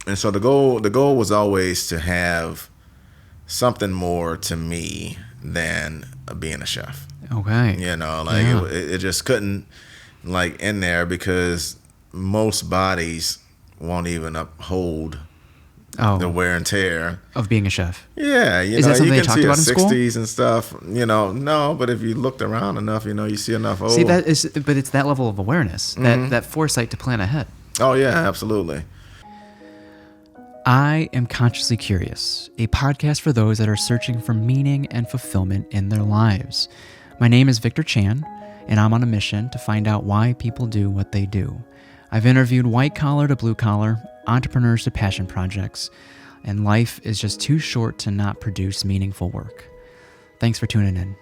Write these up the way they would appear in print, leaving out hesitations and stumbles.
And so the goal was always to have something more to me than being a chef. Okay. It just couldn't in there because most bodies won't even uphold the wear and tear of being a chef. Yeah, is that something you they can talked see about in school? 60s and stuff. No, but if you looked around enough, you see enough old. See, but it's that level of awareness, that foresight to plan ahead. Oh yeah, absolutely. I Am Consciously Curious, a podcast for those that are searching for meaning and fulfillment in their lives. My name is Victor Chan, and I'm on a mission to find out why people do what they do. I've interviewed white-collar to blue-collar, entrepreneurs to passion projects, and life is just too short to not produce meaningful work. Thanks for tuning in.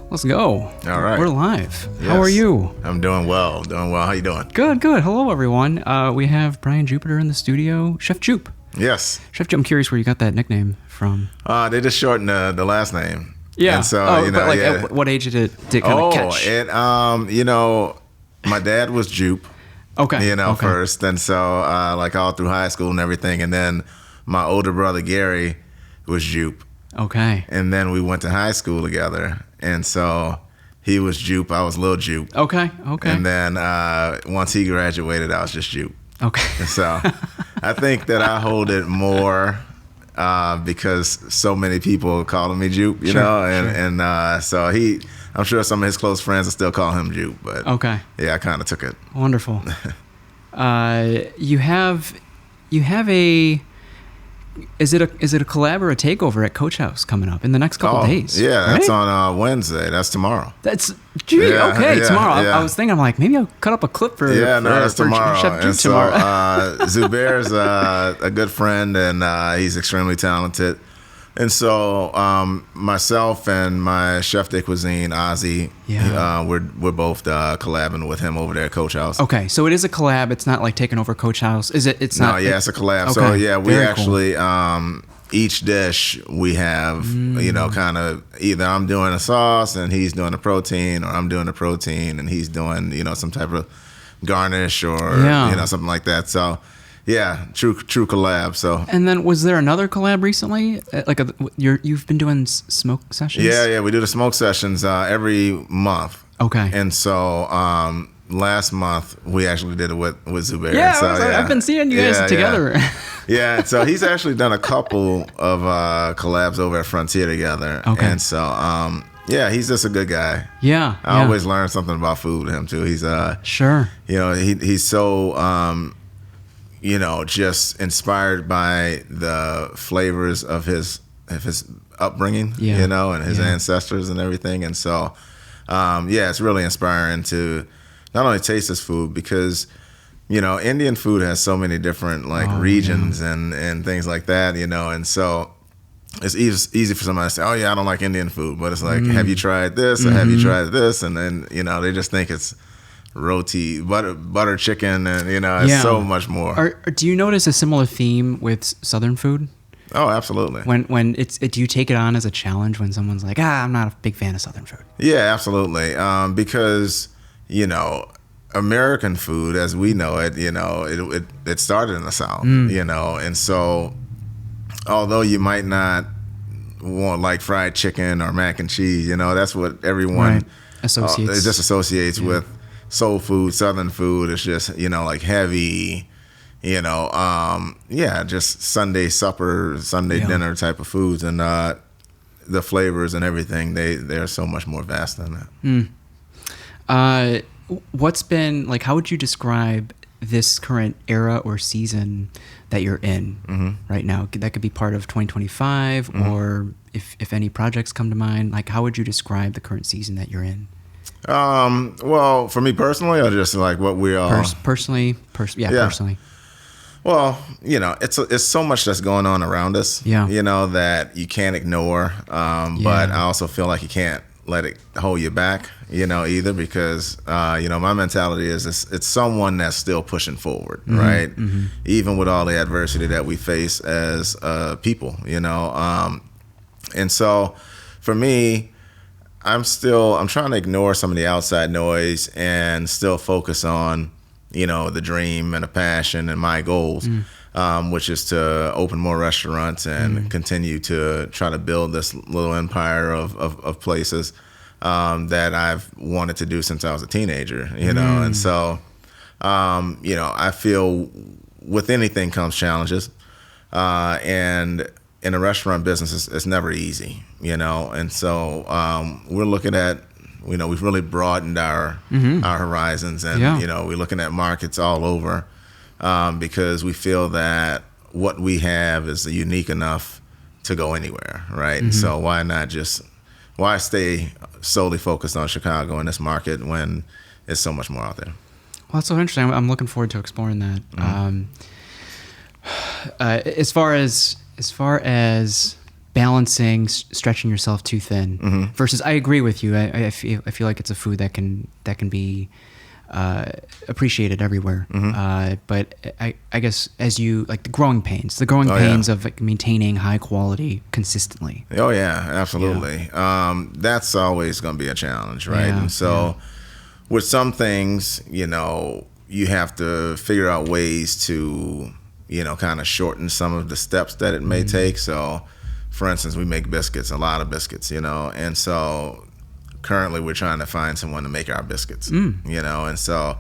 Let's go. All right. We're live. Yes. How are you? I'm doing well. How you doing? Good. Hello, everyone. We have Brian Jupiter in the studio. Chef Jupe. Yes. Chef Jupe, I'm curious where you got that nickname from. They just shortened the last name. Yeah. And so, at what age did it kind of catch? My dad was Jupe. Okay. First. And so, all through high school and everything. And then my older brother, Gary, was Jupe. Okay. And then we went to high school together. And so he was Jupe. I was Lil Jupe. Okay. And then once he graduated, I was just Jupe. Okay. So I think that I hold it more because so many people calling me Jupe, so I'm sure some of his close friends will still call him Jupe, but okay. Yeah, I kind of took it. Wonderful. You have a. Is it a collab or a takeover at Coach House coming up in the next couple days? Yeah, right? That's on Wednesday. That's tomorrow. Tomorrow. I was thinking, I'm like, maybe I'll cut up a clip for that's tomorrow. Chef Jupe tomorrow. So, Zubair's a good friend, and he's extremely talented. And so myself and my chef de cuisine, Ozzy, we're both collabing with him over there at Coach House. Okay, so it is a collab. It's not like taking over Coach House. Is it? It's not. No, yeah, it's a collab. Okay. So we Very actually each dish we have, kind of either I'm doing a sauce and he's doing a protein, or I'm doing the protein and he's doing some type of garnish or something like that. So. Yeah, true collab. So. And then, was there another collab recently? You've been doing smoke sessions. Yeah, we do the smoke sessions every month. Okay. And so last month we actually did it with Zubair. Yeah, so, I've been seeing you guys together. Yeah, so he's actually done a couple of collabs over at Frontier together. Okay. And so he's just a good guy. Yeah. I always learn something about food with him too. He's sure. He's so. Just inspired by the flavors of his upbringing, and his ancestors and everything. And so, it's really inspiring to not only taste his food because, Indian food has so many different regions and things like that, and so it's easy for somebody to say, oh yeah, I don't like Indian food, but it's like, have you tried this or have you tried this? And then, they just think it's roti, butter chicken, and it's so much more. Do you notice a similar theme with Southern food? Oh, absolutely. When do you take it on as a challenge when someone's like, I'm not a big fan of Southern food? Yeah, absolutely. Because American food, as we know it, it started in the South, and so although you might not want like fried chicken or mac and cheese, that's what everyone associates. It just associates with. Soul food, Southern food. It's just heavy, just Sunday supper, Sunday dinner type of foods, and the flavors and everything. They're so much more vast than that. What's been like? How would you describe this current era or season that you're in right now? That could be part of 2025, or if any projects come to mind. Like, how would you describe the current season that you're in? Well, for me personally, or just like what we are personally. Well, it's so much that's going on around us, that you can't ignore. But I also feel like you can't let it hold you back, either because, my mentality is it's someone that's still pushing forward, right? Mm-hmm. Even with all the adversity that we face as people, and so for me, I'm trying to ignore some of the outside noise and still focus on, the dream and the passion and my goals, which is to open more restaurants and continue to try to build this little empire of places that I've wanted to do since I was a teenager, and so, I feel with anything comes challenges, and in the restaurant business, it's never easy, and so we're looking at, we've really broadened our horizons, and we're looking at markets all over, because we feel that what we have is unique enough to go anywhere, right? And so why stay solely focused on Chicago in this market when there's so much more out there? Well, that's so interesting. I'm looking forward to exploring that. As far as balancing stretching yourself too thin versus, I agree with you. I feel like it's a food that can be appreciated everywhere. But I guess as you like the growing pains of like maintaining high quality consistently. Oh yeah, absolutely. That's always going to be a challenge, right? And so with some things, you have to figure out ways to, kind of shorten some of the steps that it may take. So for instance, we make biscuits, a lot of biscuits, and so currently we're trying to find someone to make our biscuits, and so,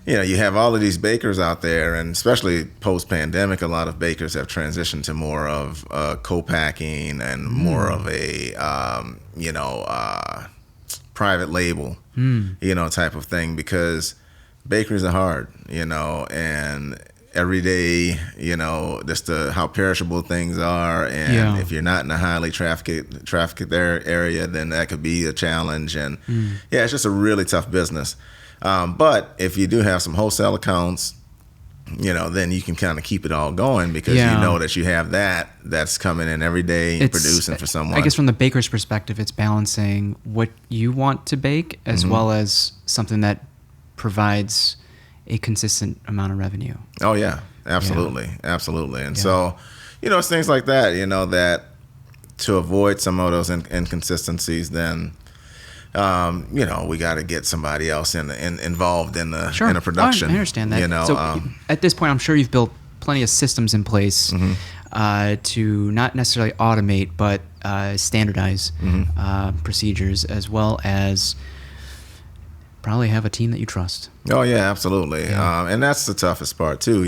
you have all of these bakers out there, and especially post-pandemic, a lot of bakers have transitioned to more of co-packing and more of a, private label, type of thing, because bakeries are hard, and every day, just how perishable things are, and if you're not in a highly trafficked area, then that could be a challenge, and it's just a really tough business. But if you do have some wholesale accounts, then you can kind of keep it all going, because you know that you have that's coming in every day and producing for someone. I guess from the baker's perspective, it's balancing what you want to bake as well as something that provides a consistent amount of revenue. Oh yeah, absolutely. And so, it's things like that, that to avoid some of those inconsistencies, then, we got to get somebody else involved in the production. I understand that. So at this point, I'm sure you've built plenty of systems in place to not necessarily automate, but standardize procedures, as well as probably have a team that you trust. Oh yeah, absolutely. And that's the toughest part too,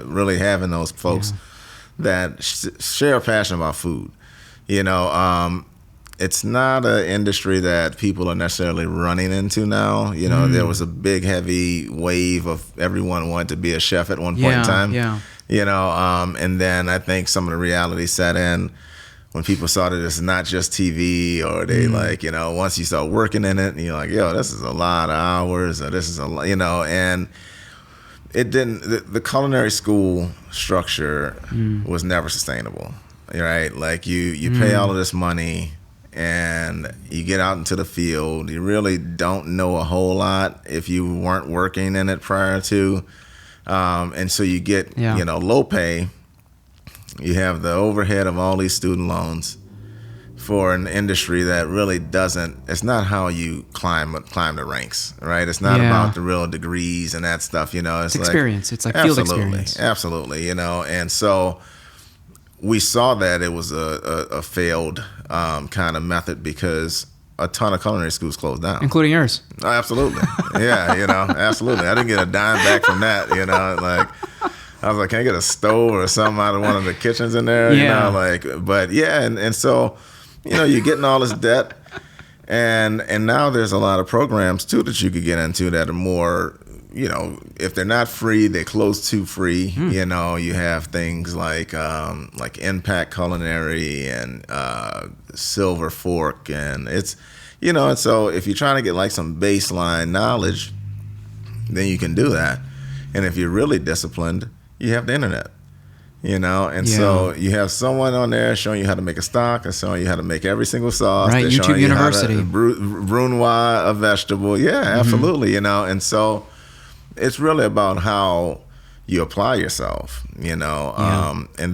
really having those folks that share a passion about food. It's not an industry that people are necessarily running into now. There was a big heavy wave of everyone wanted to be a chef at one point in time. And then I think some of the reality set in when people saw that it's not just TV, or they once you start working in it, and you're like, yo, this is a lot of hours, or this is a lot, and it didn't, the culinary school structure was never sustainable, right? Like you pay all of this money and you get out into the field, you really don't know a whole lot if you weren't working in it prior to, and so you get, low pay. You have the overhead of all these student loans for an industry that really doesn't, it's not how you climb the ranks, right? It's not about the real degrees and that stuff, It's experience. It's like field experience. Absolutely, and so we saw that it was a failed kind of method, because a ton of culinary schools closed down. Including yours. Absolutely. Absolutely. I didn't get a dime back from that, I was like, can I get a stove or something out of one of the kitchens in there? And so, you're getting all this debt, and now there's a lot of programs too that you could get into that are more, if they're not free, they're close to free. You have things like Impact Culinary and Silver Fork, and it's, and so if you're trying to get like some baseline knowledge, then you can do that. And if you're really disciplined, you have the internet, so you have someone on there showing you how to make a stock, and showing you how to make every single sauce. Right, YouTube University. Brunoise a vegetable. Yeah, absolutely, and so it's really about how you apply yourself, and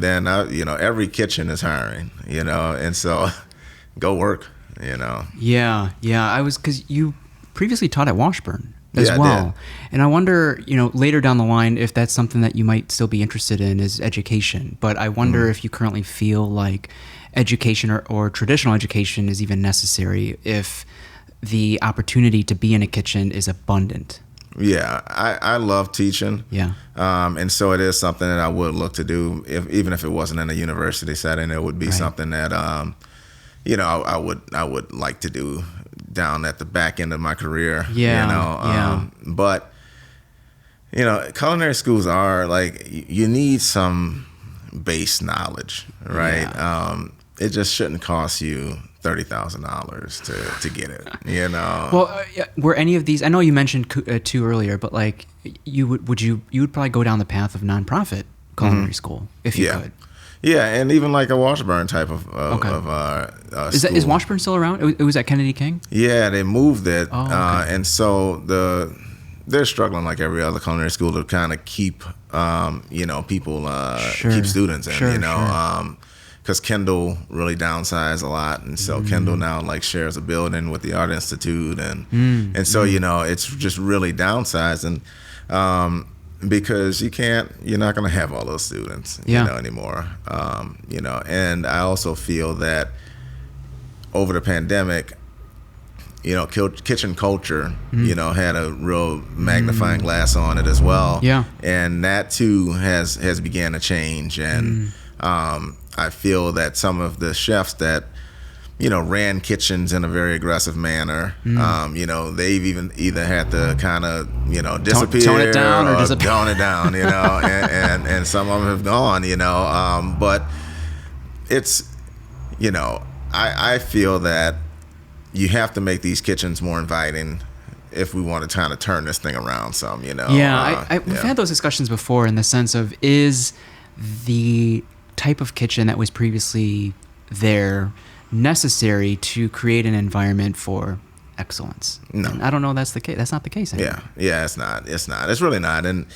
then, every kitchen is hiring, and so go work, Yeah. Because you previously taught at Washburn as well. And I wonder, later down the line, if that's something that you might still be interested in is education. But I wonder if you currently feel like education or traditional education is even necessary if the opportunity to be in a kitchen is abundant. Yeah, I love teaching. Yeah. And so it is something that I would look to do, even if it wasn't in a university setting. It would be something that, I would like to do down at the back end of my career. But, culinary schools are like, you need some base knowledge, right? Yeah. It just shouldn't cost you $30,000 to get it, Well, were any of these? I know you mentioned two earlier, but like you would probably go down the path of nonprofit culinary school if you could. Yeah, and even like a Washburn type of school. Is Washburn still around? It was at Kennedy King. Yeah, they moved it, and so they're struggling like every other culinary school to kind of keep people keep students in, because Kendall really downsized a lot, and so Kendall now like shares a building with the Art Institute, and so it's just really downsized, and because you're not going to have all those students anymore, and I also feel that over the pandemic, kitchen culture, had a real magnifying glass on it as well, and that too has began to change, and I feel that some of the chefs that, ran kitchens in a very aggressive manner, they've even either had to kind of, disappear, tone it down, or tone it down, and some of them have gone, but it's, I feel that you have to make these kitchens more inviting if we want to kind of turn this thing around some, Yeah, we've had those discussions before in the sense of, is the type of kitchen that was previously there necessary to create an environment for excellence? No. And I don't know that's the case. That's not the case anymore. Yeah, it's not. It's really not. And,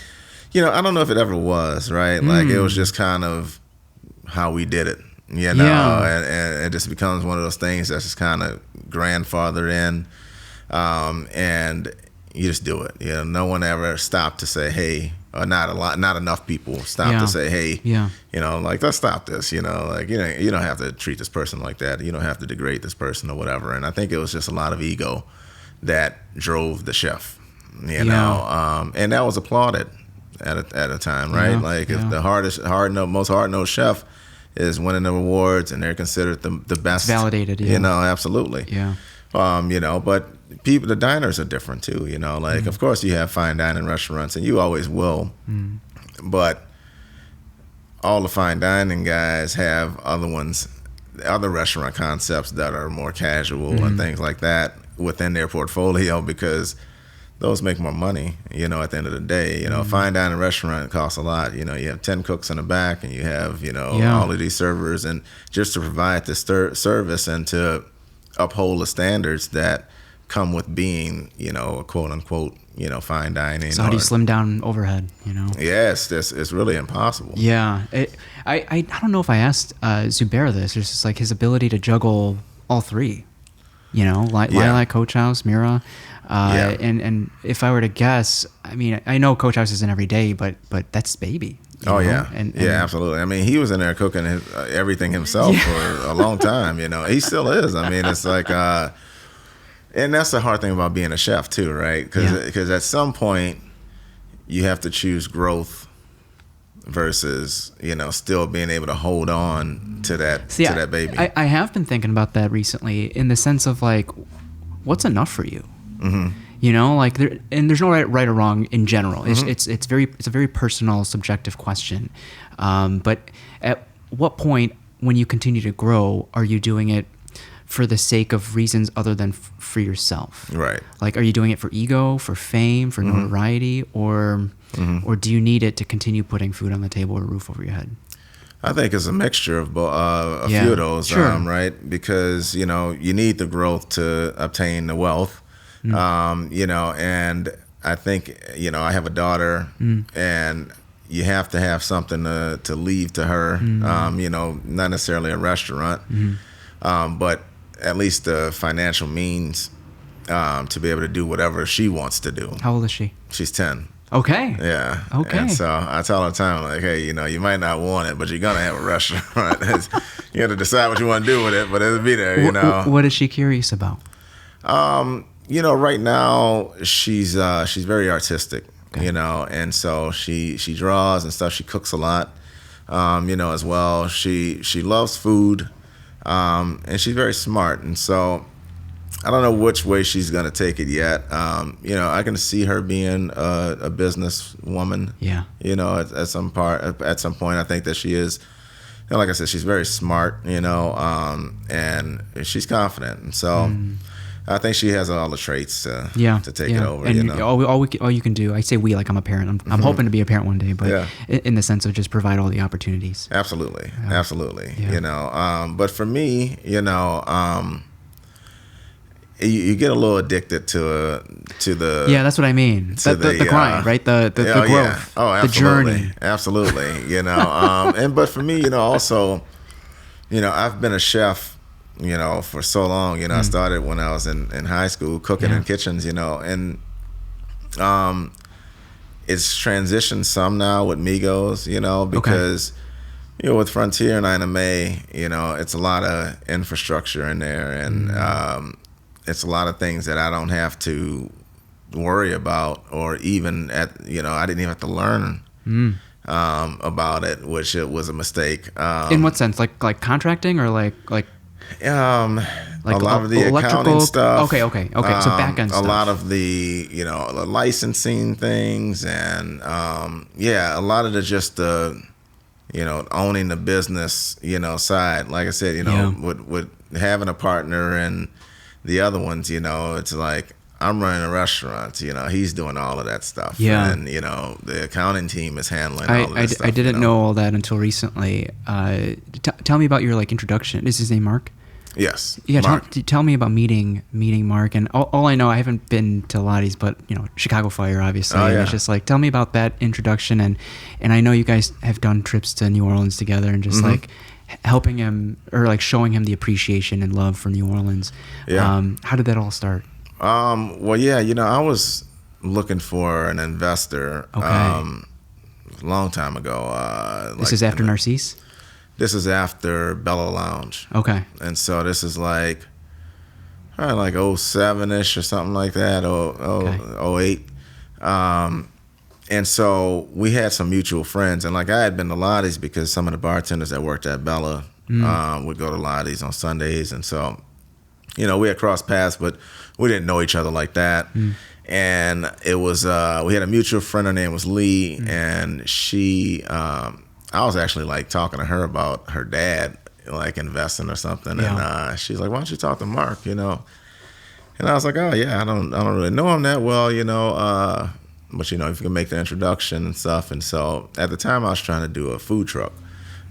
I don't know if it ever was, right? Like, it was just kind of how we did it, and it just becomes one of those things that's just kind of grandfathered in, and you just do it. No one ever stopped to say, hey, or not enough people stop to say, hey, like, let's stop this, like, you don't have to treat this person like that. You don't have to degrade this person or whatever. And I think it was just a lot of ego that drove the chef, and that was applauded at a time, right? Like, if the most hard-nosed chef is winning the awards and they're considered the best, it's validated, absolutely. Yeah. But the diners are different too, like, of course you have fine dining restaurants, and you always will, but all the fine dining guys have other restaurant concepts that are more casual and things like that within their portfolio, because those make more money, at the end of the day. A fine dining restaurant costs a lot. You have 10 cooks in the back, and you have, all of these servers, and just to provide this service and to uphold the standards that come with being, a quote unquote, fine dining. So how do you slim down overhead, Yes, it's really impossible. Yeah. I don't know if I asked Zubair this. It's just like his ability to juggle all three, Lilac, Coach House, Mira. And if I were to guess, I mean, I know Coach House isn't every day, but that's baby. Yeah. And absolutely. I mean, he was in there cooking everything himself for a long time, He still is. I mean, it's like, and that's the hard thing about being a chef too, right? Because at some point you have to choose growth versus, still being able to hold on to that baby. I have been thinking about that recently, in the sense of like, what's enough for you? Like, there's no right or wrong in general. It's a very personal, subjective question. But at what point, when you continue to grow, are you doing it for the sake of reasons other than for yourself? Right. Like, are you doing it for ego, for fame, for notoriety, or do you need it to continue putting food on the table or a roof over your head? I think it's a mixture of a few of those, right? Because, you need the growth to obtain the wealth. And I think, I have a daughter, and you have to have something to leave to her, not necessarily a restaurant, but at least the financial means to be able to do whatever she wants to do. How old is she? She's 10. Okay. Yeah. Okay. And so I tell her all the time, like, hey, you might not want it, but you're going to have a restaurant. You have to decide what you want to do with it, but it'll be there, What is she curious about? Right now she's very artistic, okay. And so she draws and stuff. She cooks a lot, as well. She loves food, and she's very smart. And so I don't know which way she's going to take it yet. I can see her being a business woman. Yeah. At some point, I think that she is. Like I said, she's very smart. And she's confident, and so I think she has all the traits to take it over. And all you can do. I say we, like I'm a parent. I'm hoping to be a parent one day, but in the sense of just provide all the opportunities. Absolutely. Yeah. But for me, you get a little addicted to the that's what I mean. The grind, right? The growth. Yeah. Oh, absolutely. The journey. Absolutely. And but for me, also, I've been a chef, for so long. I started when I was in high school cooking in kitchens, and it's transitioned some now with Migos, because with Frontier and Ina May, it's a lot of infrastructure in there, and it's a lot of things that I don't have to worry about, or even I didn't even have to learn about it, which it was a mistake. In what sense? Like contracting, or like a lot of the accounting stuff. Okay. So back end stuff. A lot of the the licensing things, and a lot of the owning the business side. Like I said, with having a partner and the other ones, it's like I'm running a restaurant. He's doing all of that stuff. Yeah. And the accounting team is handling all of that stuff. I didn't know all that until recently. Tell me about your introduction. Is his name Mark? Yes. Yeah. Mark. Tell me about meeting Mark. And all I know, I haven't been to Lottie's, but Chicago Fire, obviously. Oh, yeah. And it's just tell me about that introduction. And I know you guys have done trips to New Orleans together, and just helping him, or showing him the appreciation and love for New Orleans. Yeah. How did that all start? I was looking for an investor. Okay. A long time ago. This is after Narcisse? This is after Bella Lounge. Okay. And so this is like 07-ish or something like that, or 08. And so we had some mutual friends, and I had been to Lottie's because some of the bartenders that worked at Bella would go to Lottie's on Sundays, and so we had crossed paths, but we didn't know each other like that. And it was we had a mutual friend. Her name was Lee, and she I was actually talking to her about her dad investing or something, and she's like, "Why don't you talk to Mark?" And I was like, "Oh yeah, I don't really know him that well, but if you can make the introduction and stuff." And so at the time I was trying to do a food truck,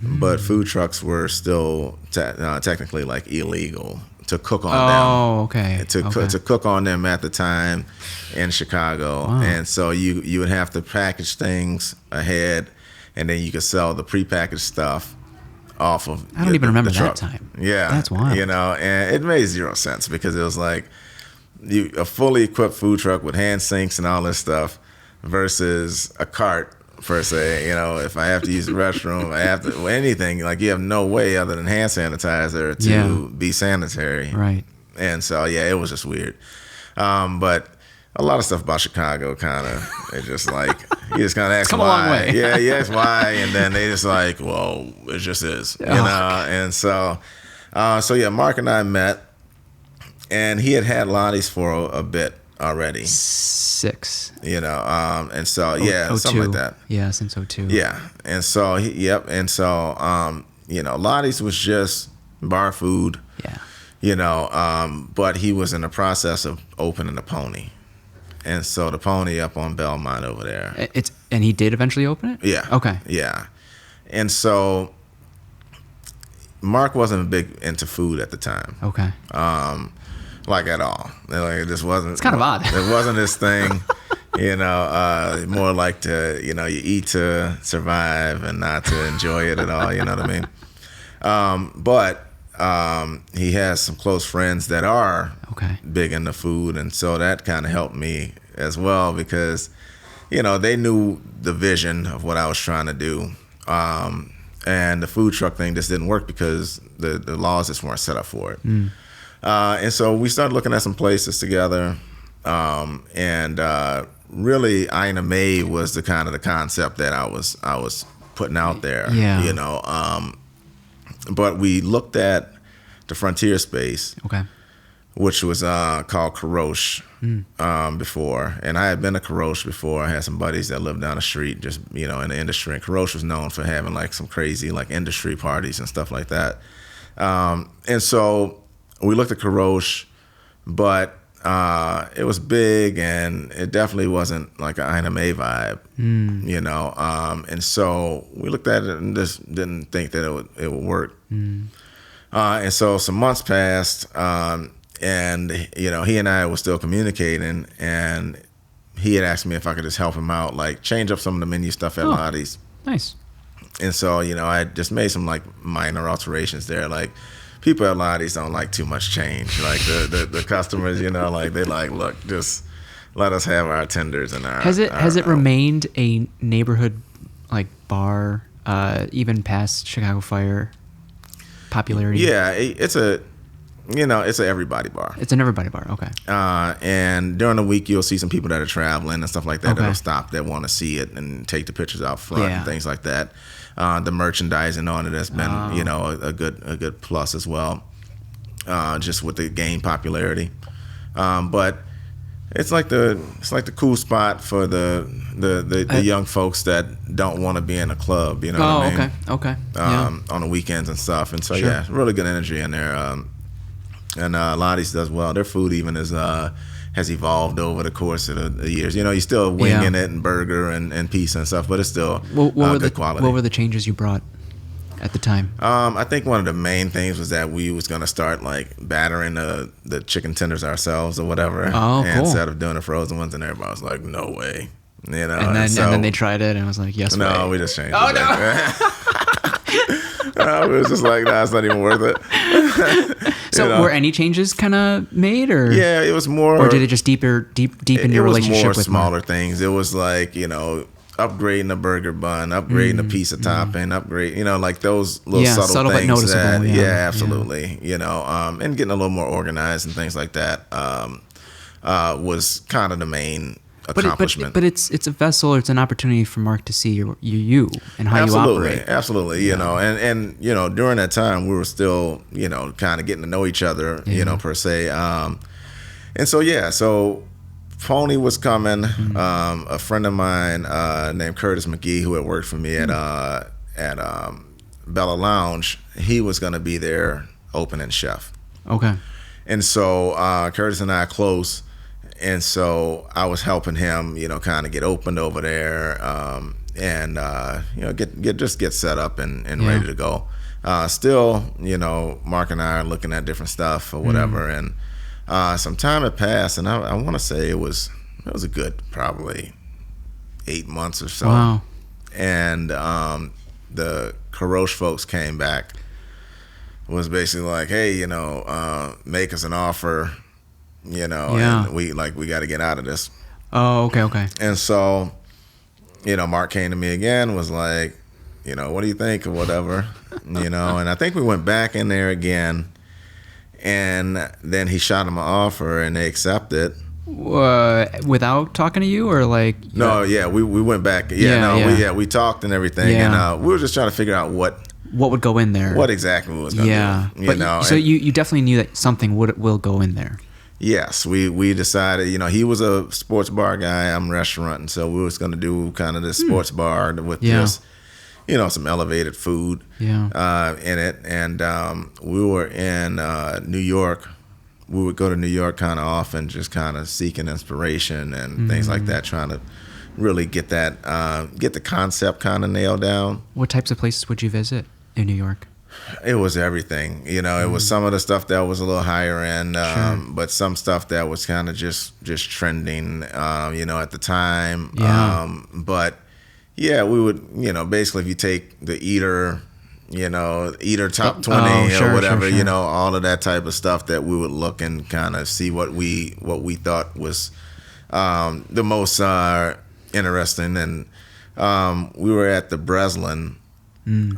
but food trucks were still technically illegal to cook on them. Oh, okay. To cook on them at the time in Chicago. Wow. And so you would have to package things ahead, and then you could sell the prepackaged stuff off of I don't even remember the truck. that time. Yeah. That's wild. And it made zero sense, because it was a fully equipped food truck with hand sinks and all this stuff versus a cart, per se. If I have to use the restroom, I have to anything, you have no way other than hand sanitizer to be sanitary. Right. And so it was just weird. But a lot of stuff about Chicago it's just you just kind of ask come why. A long way. You ask why, and then they just well, it just is. And so Mark and I met, and he had Lottie's for a bit already. 6. And so something like that. Yeah, since 02. Yeah. And so Lottie's was just bar food. Yeah. But he was in the process of opening the Pony. And so the Pony up on Belmont over there. And he did eventually open it? Yeah. Okay. Yeah. And so Mark wasn't big into food at the time. Okay. At all. It just wasn't. It's kind of odd. It wasn't his thing. More to, you eat to survive and not to enjoy it at all. You know what I mean? But he has some close friends that are Okay. big into food, and so that kind of helped me as well because, you know, they knew the vision of what I was trying to do. And the food truck thing just didn't work because the laws just weren't set up for it. And so we started looking at some places together. And really, Ina May was the kind of the concept that I was putting out there. Yeah. You know, but we looked at the frontier space, Okay. which was called Karosh before. And I had been to Karosh before. I had some buddies that lived down the street, just, you know, in the industry. And Karosh was known for having like some crazy like industry parties and stuff like that. And so we looked at Karosh, but it was big and it definitely wasn't like an Ina May vibe, you know. And so we looked at it and just didn't think that it would work. And so some months passed, and, you know, he and I were still communicating, and he had asked me if I could just help him out, like change up some of the menu stuff at Lottie's. Nice. And so, you know, I just made some like minor alterations there. Like people at Lottie's don't like too much change. Like the customers, you know, like they like, look, just let us have our tenders and our. Has it remained a neighborhood like bar even past Chicago Fire popularity? Yeah, it's a everybody bar. It's an everybody bar. Okay. And during the week, you'll see some people that are traveling and stuff like that Okay. that'll stop, that want to see it and take the pictures out front Yeah. and things like that. The merchandising on it has been, you know, a good plus as well, just with the game popularity. But it's like the cool spot for the young folks that don't want to be in a club. You know what I mean? Okay. Yeah. On the weekends and stuff. And so Sure. yeah, really good energy in there. And Lottie's does well. Their food even has evolved over the course of the years. You know, you're still winging it and burger and pizza and stuff, but it's still good quality. What were the changes you brought at the time? I think one of the main things was that we was going to start like battering the chicken tenders ourselves or whatever. Oh, cool. Instead of doing the frozen ones, and everybody was like, no way. You know, And then they tried it and it was like, yes, no, way. we just changed it. Oh, no. It was just like, nah, it's not even worth it. So You know? were any changes kind of made, or Yeah, it was more. or did it just deepen your relationship with with smaller Mark? things? It was like, you know, upgrading the burger bun, upgrading the pizza topping, upgrade, you know, like those little subtle but things. noticeable. Yeah, absolutely. You know, and getting a little more organized and things like that was kind of the main accomplishment. But it's a vessel. It's an opportunity for Mark to see you and how you operate. Absolutely. You know, and you know, during that time we were still, you know, kind of getting to know each other, you know, per se. And so Pony was coming. A friend of mine named Curtis McGee, who had worked for me at Bella Lounge, he was going to be there opening chef. Okay. And so Curtis and I are close. And so I was helping him, you know, kind of get opened over there, and you know, get set up and ready to go. Still, you know, Mark and I are looking at different stuff or whatever, and some time had passed, and I want to say it was a good probably 8 months or so. Wow. And the Karosh folks came back, was basically like, hey, you know, make us an offer. You know, and we got to get out of this. Oh, okay. And so, you know, Mark came to me again, was like, you know, what do you think or whatever, you know, and I think we went back in there again, and then he shot him an offer and they accepted. Without talking to you, or like? No, yeah, we went back. We talked and everything, and we were just trying to figure out what would go in there. What exactly was going to do. You know, so you definitely knew that something will go in there. Yes, we decided, you know, he was a sports bar guy, I'm a restaurant, and so we was going to do kind of this sports bar with just, you know, some elevated food in it. And we were in New York. We would go to New York kind of often, just kind of seeking inspiration and things like that, trying to really get the concept kind of nailed down. What types of places would you visit in New York? It was everything, you know. It was some of the stuff that was a little higher end, but some stuff that was kind of just trending, you know, at the time. But yeah, we would, you know, basically if you take the Eater, Eater Top 20 or whatever, sure. all of that type of stuff that we would look and kind of see what we thought was the most interesting. And we were at the Breslin, and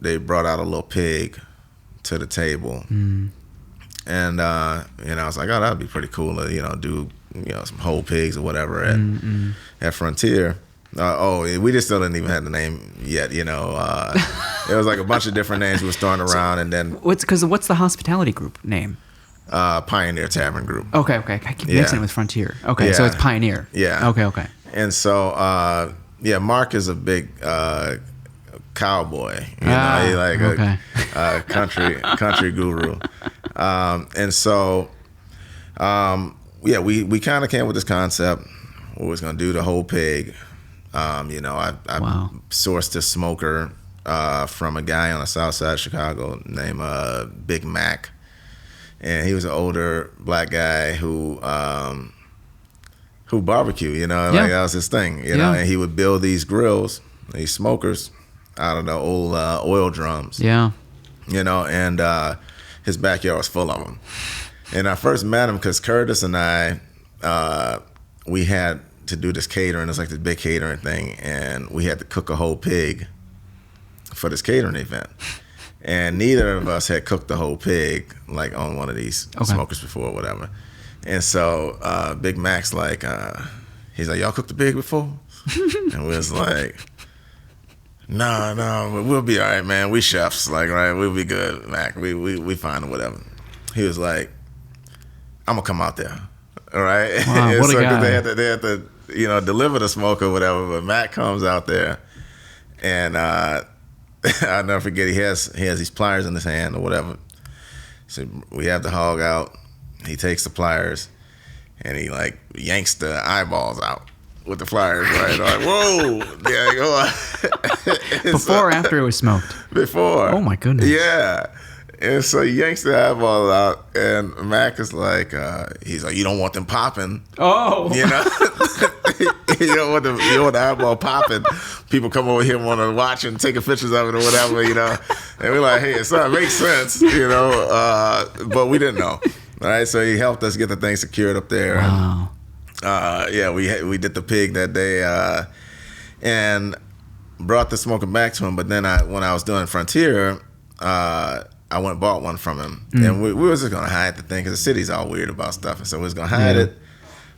they brought out a little pig to the table. And I was like, oh, that'd be pretty cool to do some whole pigs or whatever at Frontier. We just still didn't even have the name yet. It was like a bunch of different names we were throwing around, and then what's the hospitality group name? Pioneer Tavern Group. Okay. I keep mixing it with Frontier. Okay, so it's Pioneer. Yeah. Okay. And so Mark is a big cowboy. He like a country guru. And so we kind of came with this concept. We was gonna do the whole pig. I sourced this smoker from a guy on the south side of Chicago named Big Mac, and he was an older black guy who barbecue. Like that was his thing. And he would build these grills, these smokers, out of the old oil drums. Yeah. And his backyard was full of them. And I first met him because Curtis and I, we had to do this catering. It's like this big catering thing, and we had to cook a whole pig for this catering event. And neither of us had cooked the whole pig like on one of these smokers before or whatever. And so Big Mac's like, he's like, y'all cooked the pig before? And we was like, no, we'll be all right, man. We chefs, like, right? We'll be good, Mac. We fine or whatever. He was like, I'm gonna come out there, all right? Wow, what a guy. They had to deliver the smoke or whatever. But Mac comes out there, and I'll never forget. He has these pliers in his hand or whatever. So we have the hog out. He takes the pliers, and he like yanks the eyeballs out with the pliers, right? Like, whoa, yeah, go on. Before or after it was smoked? Before. Oh my goodness. Yeah. And so he yanks the eyeball out, and Mac is like, he's like, you don't want them popping. Oh. You don't want the eyeball popping. People come over here and want to watch and take pictures of it or whatever, And we're like, hey, it makes sense, but we didn't know. All right, so he helped us get the thing secured up there. Wow. And, we did the pig that day, and brought the smoker back to him. But then when I was doing Frontier, I went and bought one from him. And we was just going to hide the thing because the city's all weird about stuff. And so we was going to hide it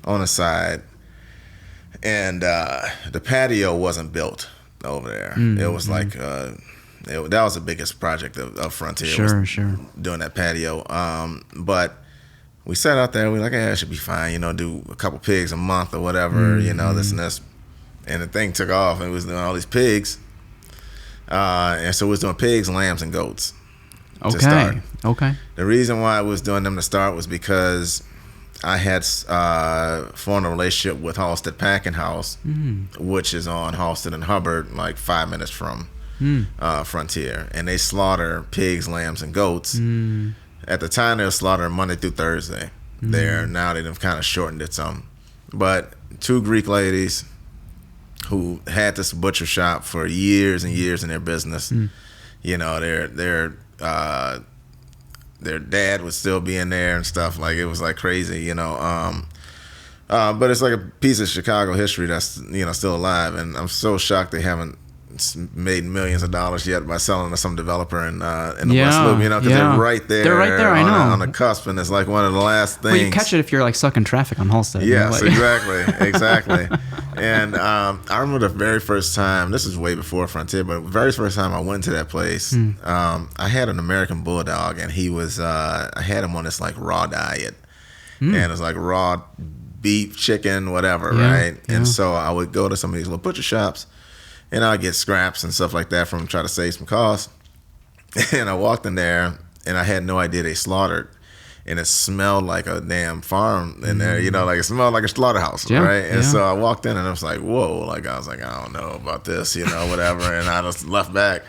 on the side. And the patio wasn't built over there. It was like, that was the biggest project of Frontier. Sure. Doing that patio. But we sat out there. We were like, it should be fine. Do a couple pigs a month or whatever, this and this. And the thing took off, and we was doing all these pigs. And so we was doing pigs, lambs, and goats. To start. Okay. The reason why I was doing them to start was because I had formed a relationship with Halstead Packing House, which is on Halstead and Hubbard, like 5 minutes from Frontier. And they slaughter pigs, lambs, and goats. At the time, they were slaughtering Monday through Thursday there. Now they've kind of shortened it some. But two Greek ladies who had this butcher shop for years and years in their business, their dad would still be in there and stuff. Like, it was like crazy, but it's like a piece of Chicago history that's still alive, and I'm so shocked they haven't made millions of dollars yet by selling to some developer in the West Loop, because they're right there. They're right there, I know. On the cusp, and it's like one of the last things. Well, you catch it if you're like sucking traffic on Halstead. Yes, exactly. And I remember the very first time, this is way before Frontier, but the very first time I went to that place, I had an American Bulldog, and he was, I had him on this like raw diet, and it was like raw beef, chicken, whatever, right? Yeah. And so I would go to some of these little butcher shops, and I'd get scraps and stuff like that from them, try to save some costs. And I walked in there, and I had no idea they slaughtered. And it smelled like a damn farm in there, like it smelled like a slaughterhouse, right? And so I walked in, and I was like, whoa, like I was like, I don't know about this, whatever. And I just left back.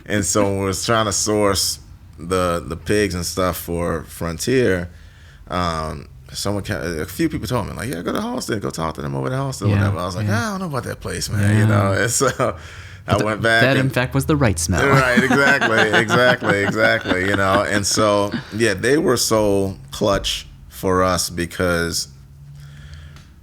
And so when we was trying to source the pigs and stuff for Frontier, a few people told me, like, yeah, go to Halstead, go talk to them over at Halstead, whatever. I was like, I don't know about that place, man, And so I went back. That, in fact, was the right smell. Right, exactly. You know, and so, yeah, they were so clutch for us because,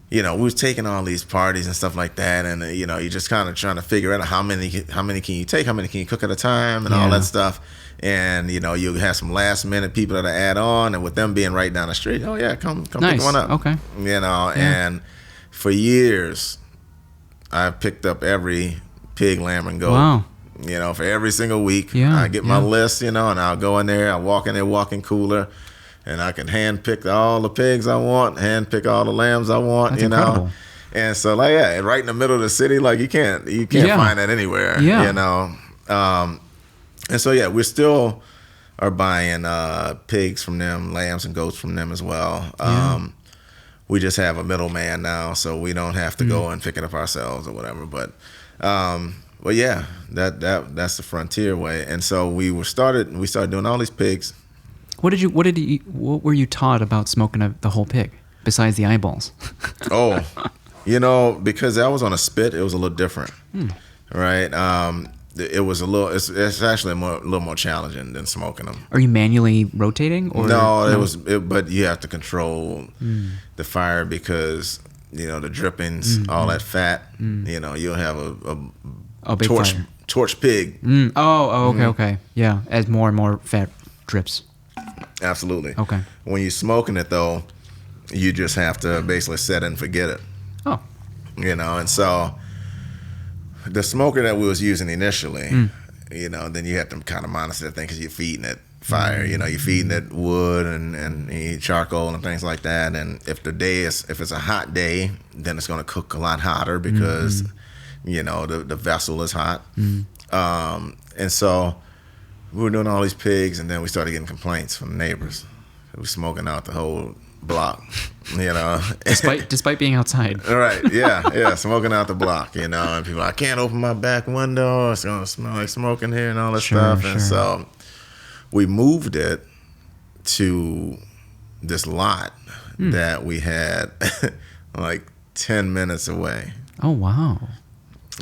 you know, we was taking all these parties and stuff like that, and you know, you're just kind of trying to figure out how many can you take, how many can you cook at a time, and all that stuff. And you know, you have some last minute people that add on, and with them being right down the street, oh yeah, come pick one up. Okay. You know, and for years, I've picked up every pig, lamb, and goat. Wow. You know, for every single week, Yeah, I get my list, you know, and I'll go in there, I walk in their walk-in cooler, and I can hand pick all the pigs I want, hand pick all the lambs I want. That's you incredible. know. And so, like, yeah, right in the middle of the city, like you can't find that anywhere. Yeah. You know. And so, yeah, we still are buying pigs from them, lambs and goats from them as well. We just have a middleman now, so we don't have to go and pick it up ourselves or whatever. But yeah, that's the Frontier way. And so we started doing all these pigs. What were you taught about smoking the whole pig besides the eyeballs? Oh, you know, because that was on a spit, it was a little different, right? It was it's actually a little more challenging than smoking them. Are you manually rotating? Or No, but you have to control the fire because, you know, the drippings, all that fat, you know, you'll have a big torch pig. Okay. Yeah, as more and more fat drips. Absolutely. Okay. When you're smoking it, though, you just have to basically set it and forget it. Oh. You know, and so the smoker that we was using initially, you know, then you have to kind of monitor that thing because you're feeding it fire. You know, you're feeding it wood and charcoal and things like that. And if it's a hot day, then it's going to cook a lot hotter because, you know, the vessel is hot. And so we were doing all these pigs, and then we started getting complaints from the neighbors. We were smoking out the whole block, you know. Despite being outside. Right, yeah, smoking out the block, you know. And people, I can't open my back window. It's going to smell like smoke in here and all that stuff. And so we moved it to this lot that we had like 10 minutes away. Oh, wow.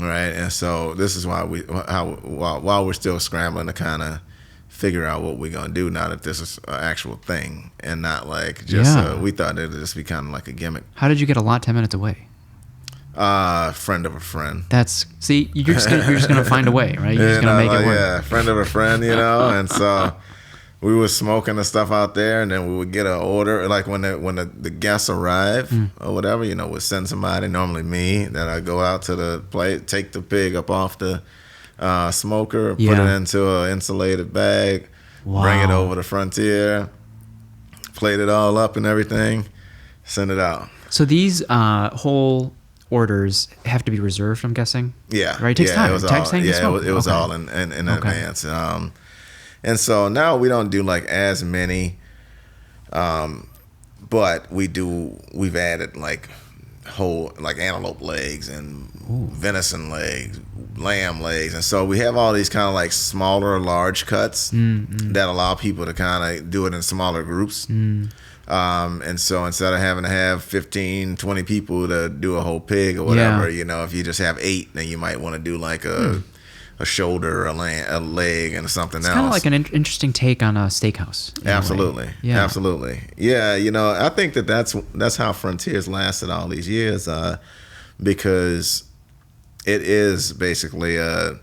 Right, and so this is why while we're still scrambling to kind of figure out what we're gonna do now that this is an actual thing and not like just we thought it'd just be kind of like a gimmick. How did you get a lot 10 minutes away? Friend of a friend. You're just gonna find a way, right? You're just gonna make it work. Yeah, friend of a friend, you know, and so we were smoking the stuff out there, and then we would get an order, like when the guests arrive or whatever, you know, we'd send somebody, normally me, that I go out to the plate, take the pig up off the smoker, put it into an insulated bag, bring it over the Frontier, plate it all up and everything, send it out. So these whole orders have to be reserved, I'm guessing? Yeah. Right? It takes time. It was all in advance. And so now we don't do like as many, but we've added like whole, like antelope legs and venison legs, lamb legs. And so we have all these kind of like smaller, large cuts that allow people to kind of do it in smaller groups. And so instead of having to have 15, 20 people to do a whole pig or whatever, you know, if you just have 8, then you might want to do like a shoulder, a leg, and something else. It's kind of like an interesting take on a steakhouse. Absolutely. Absolutely. Yeah, you know, I think that's how Frontiers lasted all these years, because it is basically a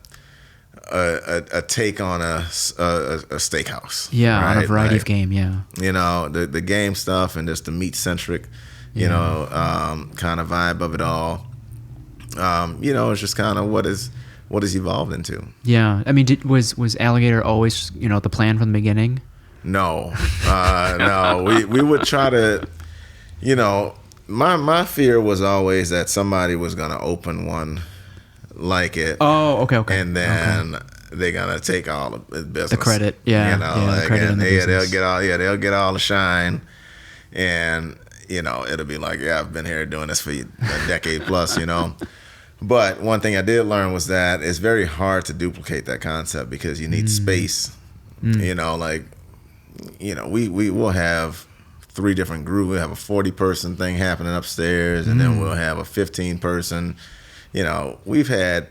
take on a steakhouse. Yeah, right? on a variety of game, You know, the game stuff and just the meat-centric, you know, kind of vibe of it all. You know, it's just kind of what is evolved into. Yeah. I mean, was alligator always, you know, the plan from the beginning? No. No. We would try to, you know, my fear was always that somebody was going to open one like it. Oh, okay. And then they're going to take all the business. The credit, yeah. You know, the credit and the business. they'll get all the shine. And, you know, it'll be like, yeah, I've been here doing this for a decade plus, you know. But one thing I did learn was that it's very hard to duplicate that concept because you need space. You know, like, you know, we will have 3 different groups. We'll have a 40-person thing happening upstairs, and then we'll have a 15-person. You know, we've had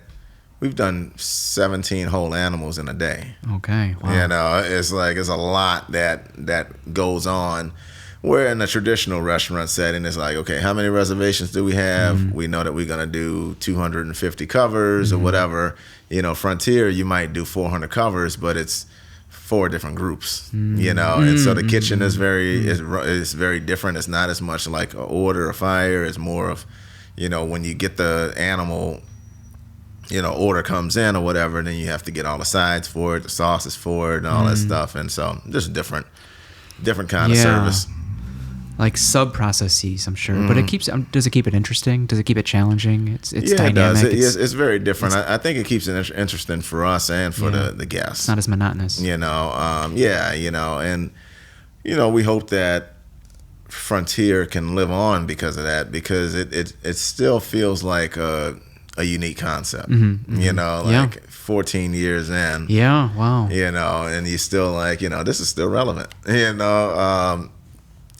we've done 17 whole animals in a day. Okay. Wow. It's like it's a lot that goes on. Where in a traditional restaurant setting, it's like, okay, how many reservations do we have? We know that we're gonna do 250 covers or whatever. Frontier, you might do 400 covers, but it's 4 different groups. And so the kitchen is very different. It's not as much like an order or fire. It's more of, when you get the animal, order comes in or whatever, then you have to get all the sides for it, the sauces for it, and all that stuff. And so just different kind of service. Like sub processes, I'm sure, but does it keep it interesting? Does it keep it challenging? It's dynamic. It does. It's very different. I think it keeps it interesting for us and for the guests. It's not as monotonous. And we hope that Frontier can live on because of that, because it still feels like a unique concept. 14 years in. Yeah. Wow. And you still like, this is still relevant.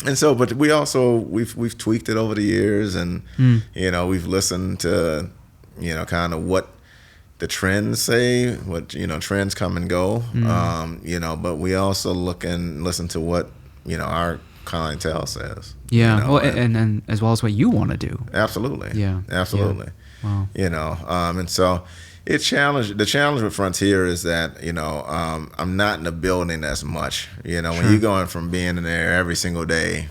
And so, but we've tweaked it over the years, and we've listened to kind of what the trends say, what trends come and go, but we also listen to what our clientele says. Yeah, and as well as what you want to do. Absolutely. Yeah, absolutely. Yeah. Wow. And so the challenge with Frontier is that I'm not in the building as much. When you're going from being in there every single day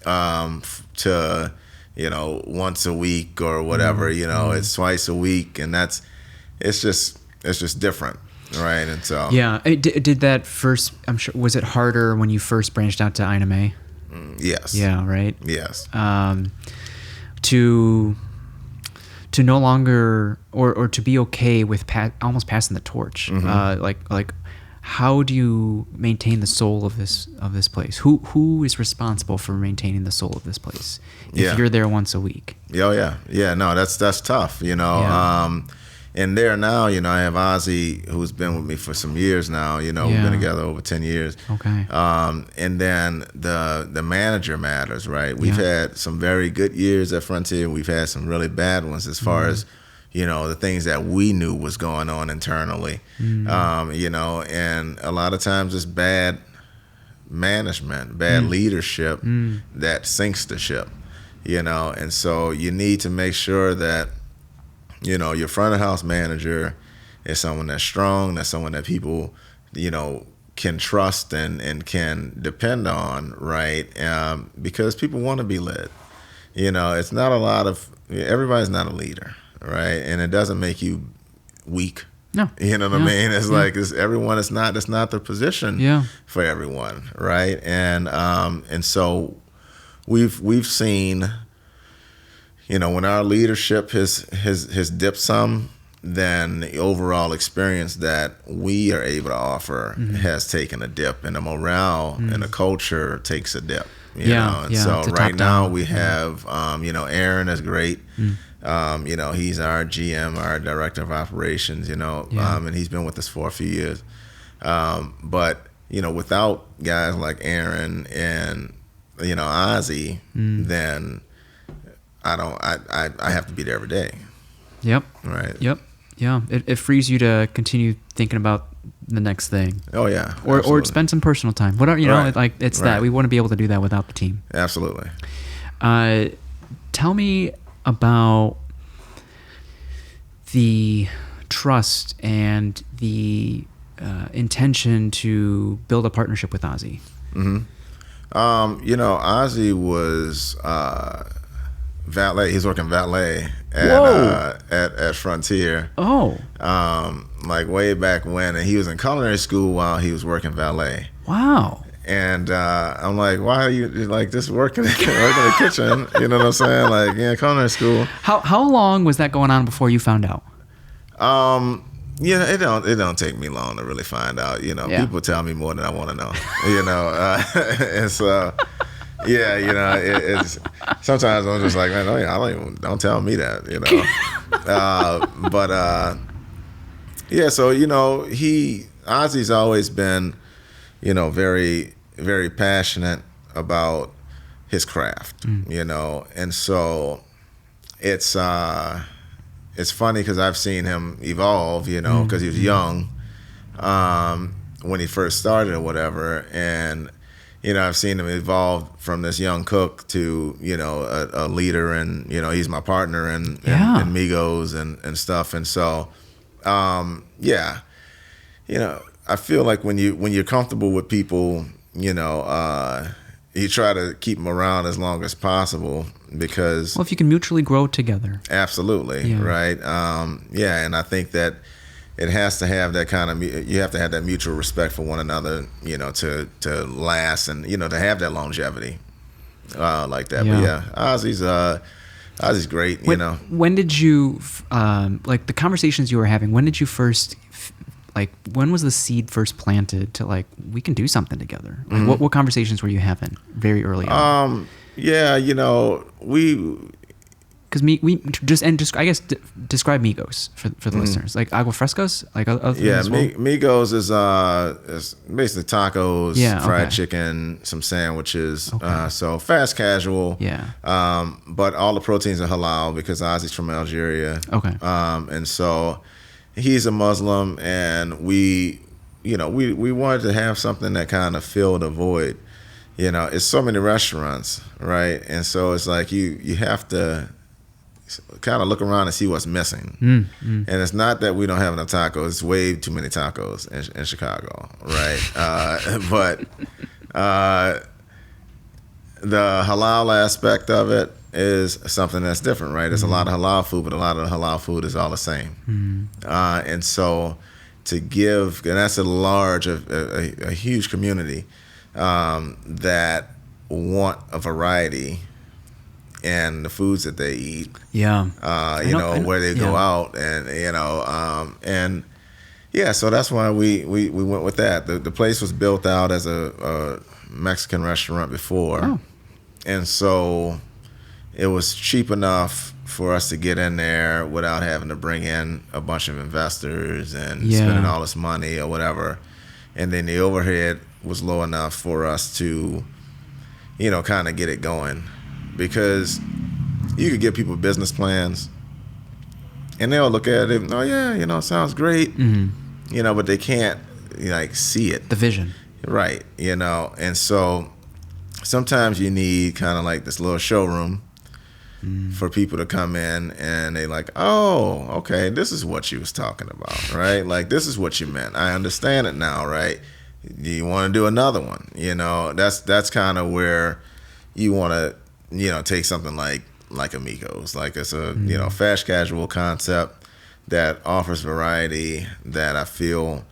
to once a week or whatever, it's twice a week, and it's just different, right? And so did that first, I'm sure, was it harder when you first branched out to Ina May? Yes. Yeah, right. Yes. To no longer, or to be okay with almost passing the torch. Like how do you maintain the soul of this place? Who is responsible for maintaining the soul of this place if you're there once a week? Yeah. No, that's tough. And there now, I have Ozzy, who's been with me for some years now. We've been together over 10 years. Okay. And then the manager matters, right? We've had some very good years at Frontier. We've had some really bad ones as far as, the things that we knew was going on internally. And a lot of times it's bad management, bad leadership that sinks the ship, And so you need to make sure that your front of house manager is someone that's strong, that's someone that people, can trust and can depend on, right? Because people want to be led. It's not everybody's not a leader, right? And it doesn't make you weak. No. You know what I mean? It's like everyone. That's not the position for everyone, right? And so we've seen. When our leadership has dipped some, then the overall experience that we are able to offer has taken a dip, and the morale and the culture takes a dip. And so right now we have, Aaron is great. He's our GM, our director of operations. And he's been with us for a few years. But without guys like Aaron and Ozzy, then I have to be there every day. Yep. Right. Yep. Yeah. It frees you to continue thinking about the next thing. Oh yeah. Or spend some personal time. Whatever, it's that. We wouldn't be able to do that without the team. Absolutely. Tell me about the trust and the intention to build a partnership with Ozzy. Ozzy was valet. He's working valet at Frontier. Oh. Like way back when, and he was in culinary school while he was working valet. Wow. And I'm like, why are you like just working in the kitchen? You know what I'm saying? Like, culinary school. How long was that going on before you found out? It don't take me long to really find out. People tell me more than I want to know. And so. It's sometimes I'm just like, man, don't tell me that, So Ozzy's always been, very, very passionate about his craft, and so it's it's funny because I've seen him evolve, you know, because he was young when he first started or whatever, and you know, I've seen him evolve from this young cook to, you know, a leader, and you know, he's my partner in Migos and stuff, and so yeah, you know, I feel like when you're comfortable with people, you know, you try to keep them around as long as possible because... Well, if you can mutually grow together. Absolutely, right? Yeah, and I think that it has to have that kind of... You have to have that mutual respect for one another, you know, to last and, you know, to have that longevity like that. Yeah. But yeah, Ozzy's great, you know. When did you... like, the conversations you were having, when did you first... Like, when was the seed first planted to, like, we can do something together? Like, what conversations were you having very early on? Yeah, you know, because I guess describe Migos for the listeners. Like agua frescos, like other things as well? Migos is basically tacos, fried chicken, some sandwiches. So fast casual. Yeah. But all the proteins are halal because Ozzy's from Algeria. Okay. And so he's a Muslim, and we wanted to have something that kind of filled a void. You know, it's so many restaurants, right? And so it's like you have to kind of look around and see what's missing. And it's not that we don't have enough tacos. It's way too many tacos in Chicago, right? But the halal aspect of it is something that's different, right? There's a lot of halal food, but a lot of the halal food is all the same. And so to give, and that's a huge community that want a variety in the foods that they eat. Yeah. You know, where they go out, and you know, and yeah, so that's why we went with that. The place was built out as a Mexican restaurant before, and so it was cheap enough for us to get in there without having to bring in a bunch of investors and spending all this money or whatever. And then the overhead was low enough for us to, you know, kind of get it going. Because you could give people business plans and they'll look at it, oh yeah, you know, sounds great, you know, but they can't like see it. The vision. Right, you know, and so sometimes you need kind of like this little showroom for people to come in and they like, oh, okay, this is what you was talking about, right? Like, this is what you meant. I understand it now, right? Do you want to do another one? You know, that's kind of where you want to, you know, take something like Amigos. Like, it's a, you know, fast casual concept that offers variety that I feel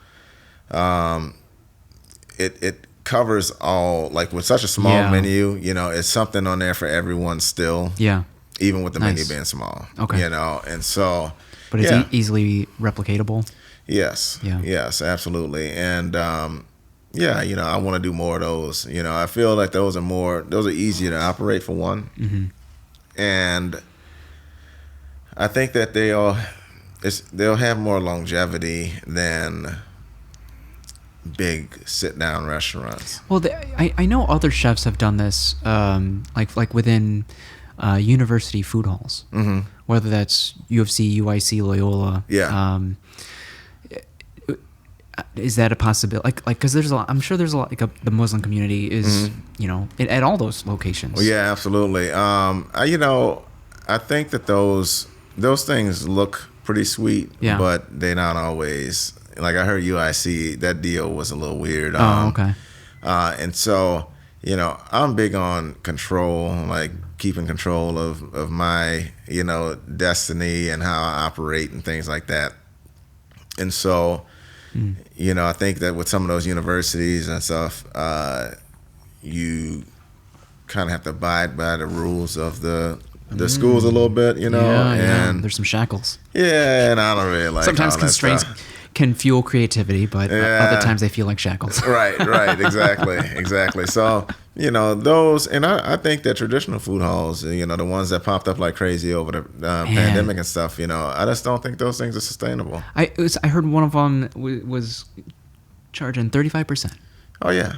it covers all, like with such a small menu, you know, it's something on there for everyone still. Yeah. Even with the menu being small. Okay. You know, and so. But it's easily replicatable? Yes. Yeah. Yes, absolutely. And yeah, you know, I want to do more of those. You know, I feel like those are easier to operate for one. And I think that they'll have more longevity than big sit-down restaurants. Well, I know other chefs have done this, like within university food halls, whether that's UFC, UIC, Loyola. Yeah. Is that a possibility? Like, because there's a lot. I'm sure there's a lot. Like the Muslim community is, you know, at all those locations. Well, yeah, absolutely. You know, I think that those things look pretty sweet, but they're not always. Like, I heard UIC, that deal was a little weird. Okay. And so, you know, I'm big on control, like keeping control of my, you know, destiny and how I operate and things like that. And so, you know, I think that with some of those universities and stuff, you kind of have to abide by the rules of the schools a little bit, you know. And there's some shackles. Yeah, and I don't really like sometimes constraints can fuel creativity, but other times they feel like shackles. Right, exactly. So, you know, those, and I think that traditional food halls, you know, the ones that popped up like crazy over the pandemic and stuff, you know, I just don't think those things are sustainable. I heard one of them was charging 35%. Oh, yeah.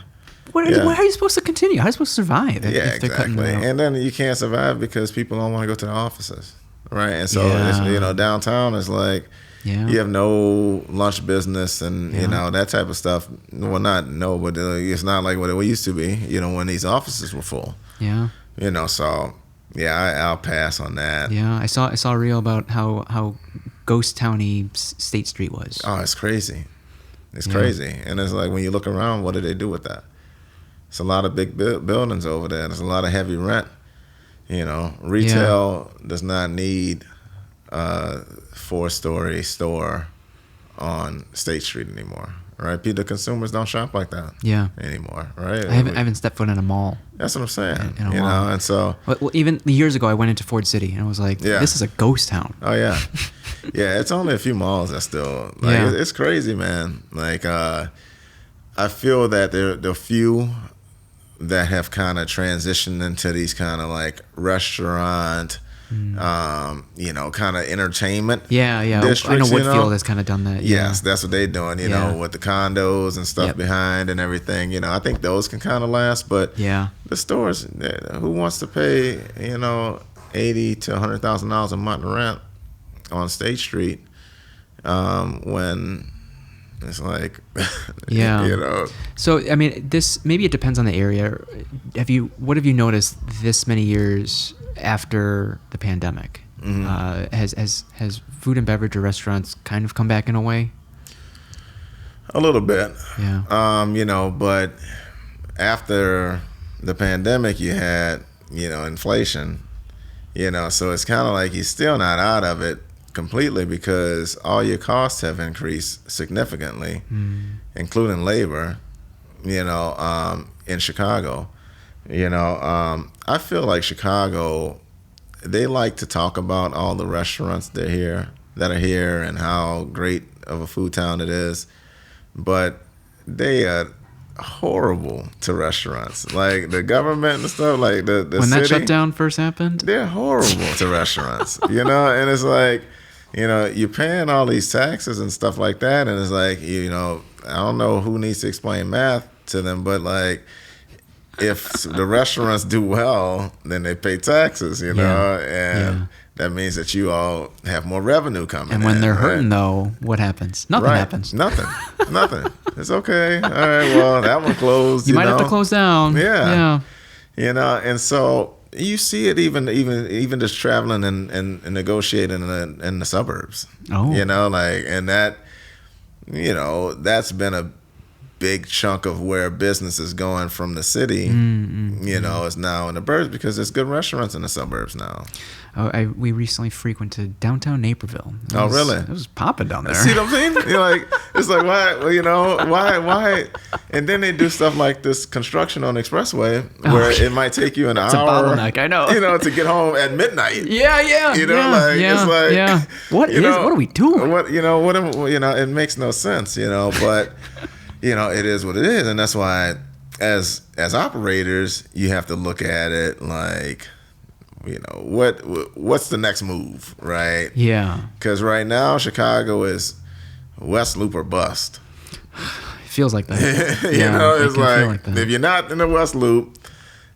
What are you supposed to continue? How are you supposed to survive if they're cutting it out? And then you can't survive because people don't want to go to the offices. right? And so it's, downtown is like you have no lunch business and that type of stuff. Well, but it's not like what it used to be. When these offices were full. Yeah. So I'll pass on that. Yeah, I saw a reel about how ghost towny State Street was. Oh, it's crazy. It's crazy, and it's like when you look around, what do they do with that? It's a lot of big buildings over there. There's a lot of heavy rent. Retail does not need a 4-story store on State Street anymore, right? The consumers don't shop like that anymore, right? I haven't stepped foot in a mall. That's what I'm saying. In a while. And so... Well, even years ago, I went into Ford City, and I was like, this is a ghost town. Oh, yeah. Yeah, it's only a few malls that still... It's crazy, man. Like, I feel that there are few that have kind of transitioned into these kind of like restaurant, kind of entertainment. Districts, I know Woodfield has kind of done that. Yes, that's what they're doing, with the condos and stuff behind and everything. I think those can kind of last, but the stores, who wants to pay, $80,000 to $100,000 a month rent on State Street when it's like, So, I mean, maybe it depends on the area. What have you noticed this many years after the pandemic? Mm-hmm. Has food and beverage or restaurants kind of come back in a way? A little bit. Yeah. But after the pandemic, you had, inflation, so it's kind of like you're still not out of it completely because all your costs have increased significantly, including labor, in Chicago. I feel like Chicago, they like to talk about all the restaurants that are here and how great of a food town it is, but they are horrible to restaurants. Like the government and stuff, like the when city, that shutdown first happened, they're horrible to restaurants, and it's like, you're paying all these taxes and stuff like that, and it's like, I don't know who needs to explain math to them, but like, if the restaurants do well, then they pay taxes, and that means that you all have more revenue coming in. And when they're hurting, though, what happens? Nothing happens. Nothing. It's okay. All right, well, that one closed. You might have to close down. Yeah. And so you see it even just traveling and negotiating in the suburbs. Oh. And that, that's been a big chunk of where business is going from the city, is now in the burbs because there's good restaurants in the suburbs now. We recently frequented downtown Naperville. Really? It was popping down there. See what I'm saying? It's like, why? Well, why? And then they do stuff like this construction on the expressway where it might take you an hour. It's a bottleneck, I know. To get home at midnight. Yeah. It's like, what are we doing? It makes no sense, but, it is what it is. And that's why as operators, you have to look at it like, what's the next move, right? Yeah. Because right now, Chicago is West Loop or bust. It feels like that. It's like if you're not in the West Loop,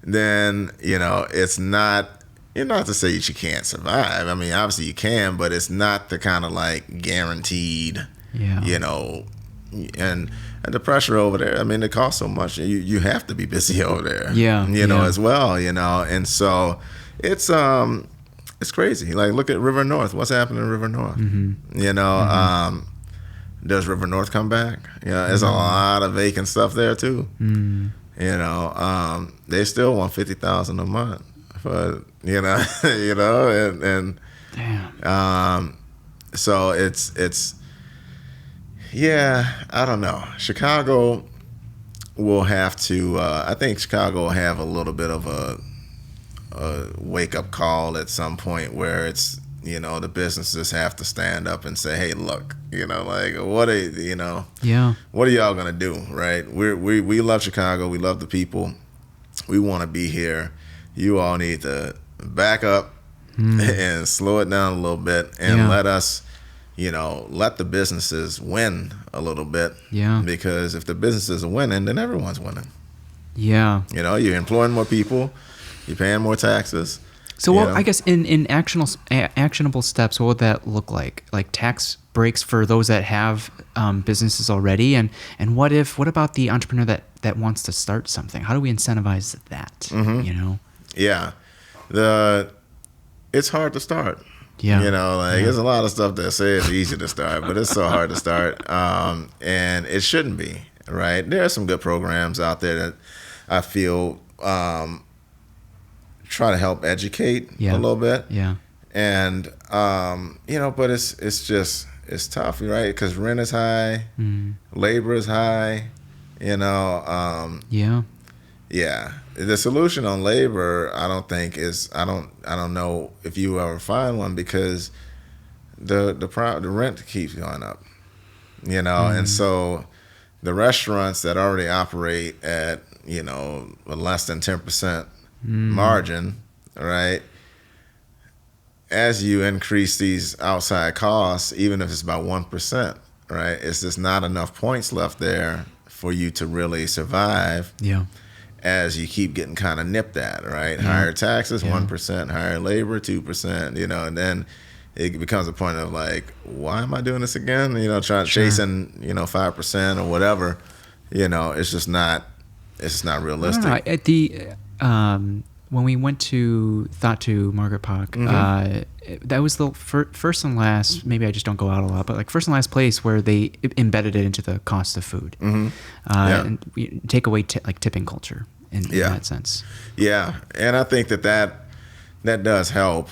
then, it's not, not to say that you can't survive. I mean, obviously you can, but it's not the kind of like guaranteed, and the pressure over there. I mean, it costs so much. You have to be busy over there. As well. And so it's crazy. Like look at River North. What's happening in River North? Does River North come back? There's a lot of vacant stuff there too. They still want $50,000 a month for and damn. So it's. Yeah, I don't know. Chicago will have to. I think Chicago will have a little bit of a wake up call at some point where it's the businesses have to stand up and say, hey, look, like what are y'all gonna do, right? We love Chicago. We love the people. We want to be here. You all need to back up and slow it down a little bit and let us. Let the businesses win a little bit. Yeah. Because if the businesses are winning, then everyone's winning. Yeah. You're employing more people, you're paying more taxes. So, well, I guess in actionable steps, what would that look like? Like tax breaks for those that have businesses already, and what about the entrepreneur that wants to start something? How do we incentivize that? Mm-hmm. Yeah, it's hard to start. Yeah, there's a lot of stuff that say it's easy to start, but it's so hard to start, and it shouldn't be. Right? There are some good programs out there that I feel try to help educate a little bit. Yeah. And but it's tough, right? Because rent is high, labor is high. Yeah. Yeah. The solution on labor, I don't think is. I don't know if you ever find one, because the rent keeps going up. And so the restaurants that already operate at less than 10% margin, right? As you increase these outside costs, even if it's about 1%, right? It's just not enough points left there for you to really survive. Yeah. As you keep getting kind of nipped at, right? Yeah. Higher taxes, 1%, higher labor, 2%, and then it becomes a point of like, why am I doing this again? Chasing, 5% or whatever. It's just not realistic. I don't know. At the when we went to Margaret Pock, that was the first and last. Maybe I just don't go out a lot, but like first and last place where they embedded it into the cost of food, and take away tipping culture in that sense. Yeah, and I think that does help.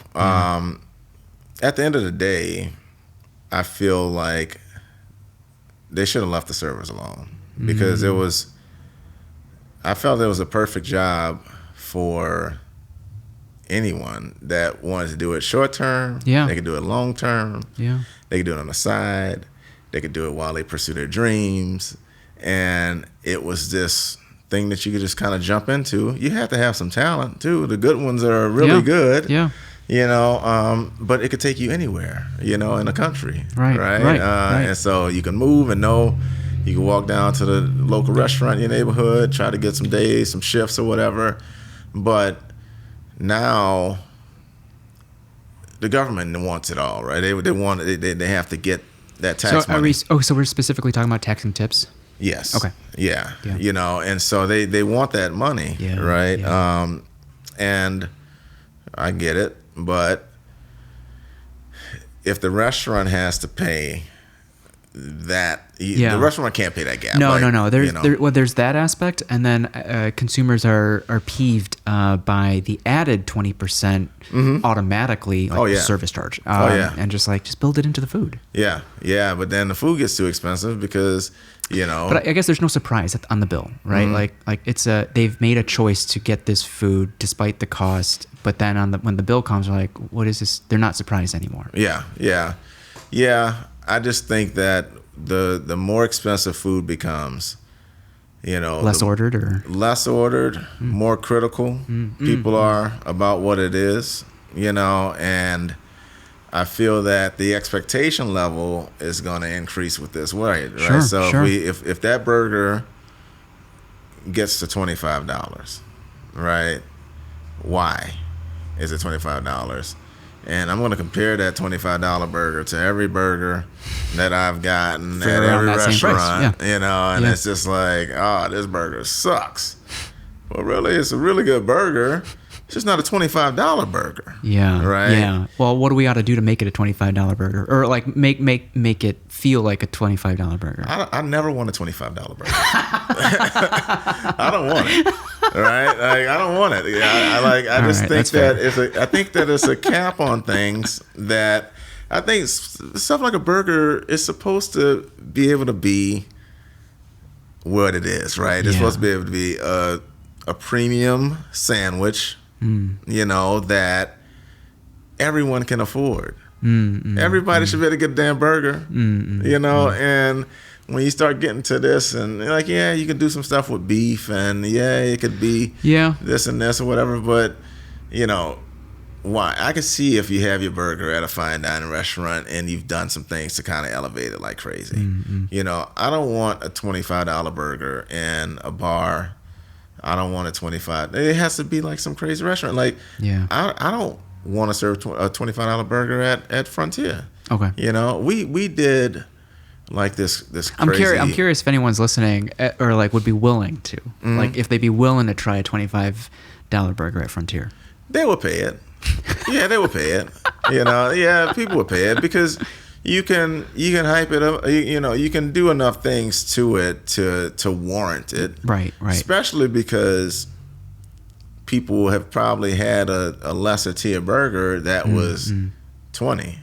At the end of the day, I feel like they should have left the servers alone, because I felt it was a perfect job for anyone that wanted to do it short term. Yeah. They could do it long term. Yeah. They could do it on the side. They could do it while they pursue their dreams. And it was this thing that you could just kind of jump into. You have to have some talent too. The good ones are really good. Yeah. But it could take you anywhere, in the country. Right. And so you can move and you can walk down to the local restaurant in your neighborhood, try to get some days, some shifts or whatever. But now the government wants it all, right? They have to get that tax money. So we're specifically talking about tax and tips? Yes. Okay. Yeah. And so they want that money, right? Yeah. And I get it, but if the restaurant has to pay that, the restaurant can't pay that gap. No. There's that aspect, and then consumers are peeved by the added 20% automatically service charge. And just build it into the food. Yeah, but then the food gets too expensive because But I guess there's no surprise on the bill, right? Like it's they've made a choice to get this food despite the cost, but then when the bill comes, they're like, what is this? They're not surprised anymore. Yeah. I just think that the more expensive food becomes, less ordered, more critical people are about what it is, and I feel that the expectation level is going to increase with this, right? Sure, so if that burger gets to $25, right? Why is it $25? And I'm going to compare that $25 burger to every burger that I've gotten at every restaurant, and it's just like, this burger sucks. Well, really, it's a really good burger. It's just not a $25 burger. Yeah. Right? Yeah. Well, what do we ought to do to make it a $25 burger? Or like make it feel like a $25 burger? I never want a $25 burger. I don't want it. Right? Like, I don't want it. I just think that it's a cap on things that I think stuff like a burger is supposed to be able to be what it is, right? It's supposed to be able to be a premium sandwich, that everyone can afford. Everybody should be able to get a damn burger, and when you start getting to this and like, you can do some stuff with beef and it could be this and this or whatever, but why? I can see if you have your burger at a fine dining restaurant and you've done some things to kind of elevate it like crazy. I don't want a $25 burger in a bar I don't want a 25. It has to be like some crazy restaurant. Like, I don't want to serve a $25 burger at Frontier. Okay. You know, we did like this crazy. I'm curious if anyone's listening or like would be willing to, like if they'd be willing to try a $25 burger at Frontier. They would pay it. Yeah, they would pay it. You know, yeah, people would pay it because you can hype it up. You know, you can do enough things to it to warrant it. Right. Especially because people have probably had a lesser tier burger that was $20.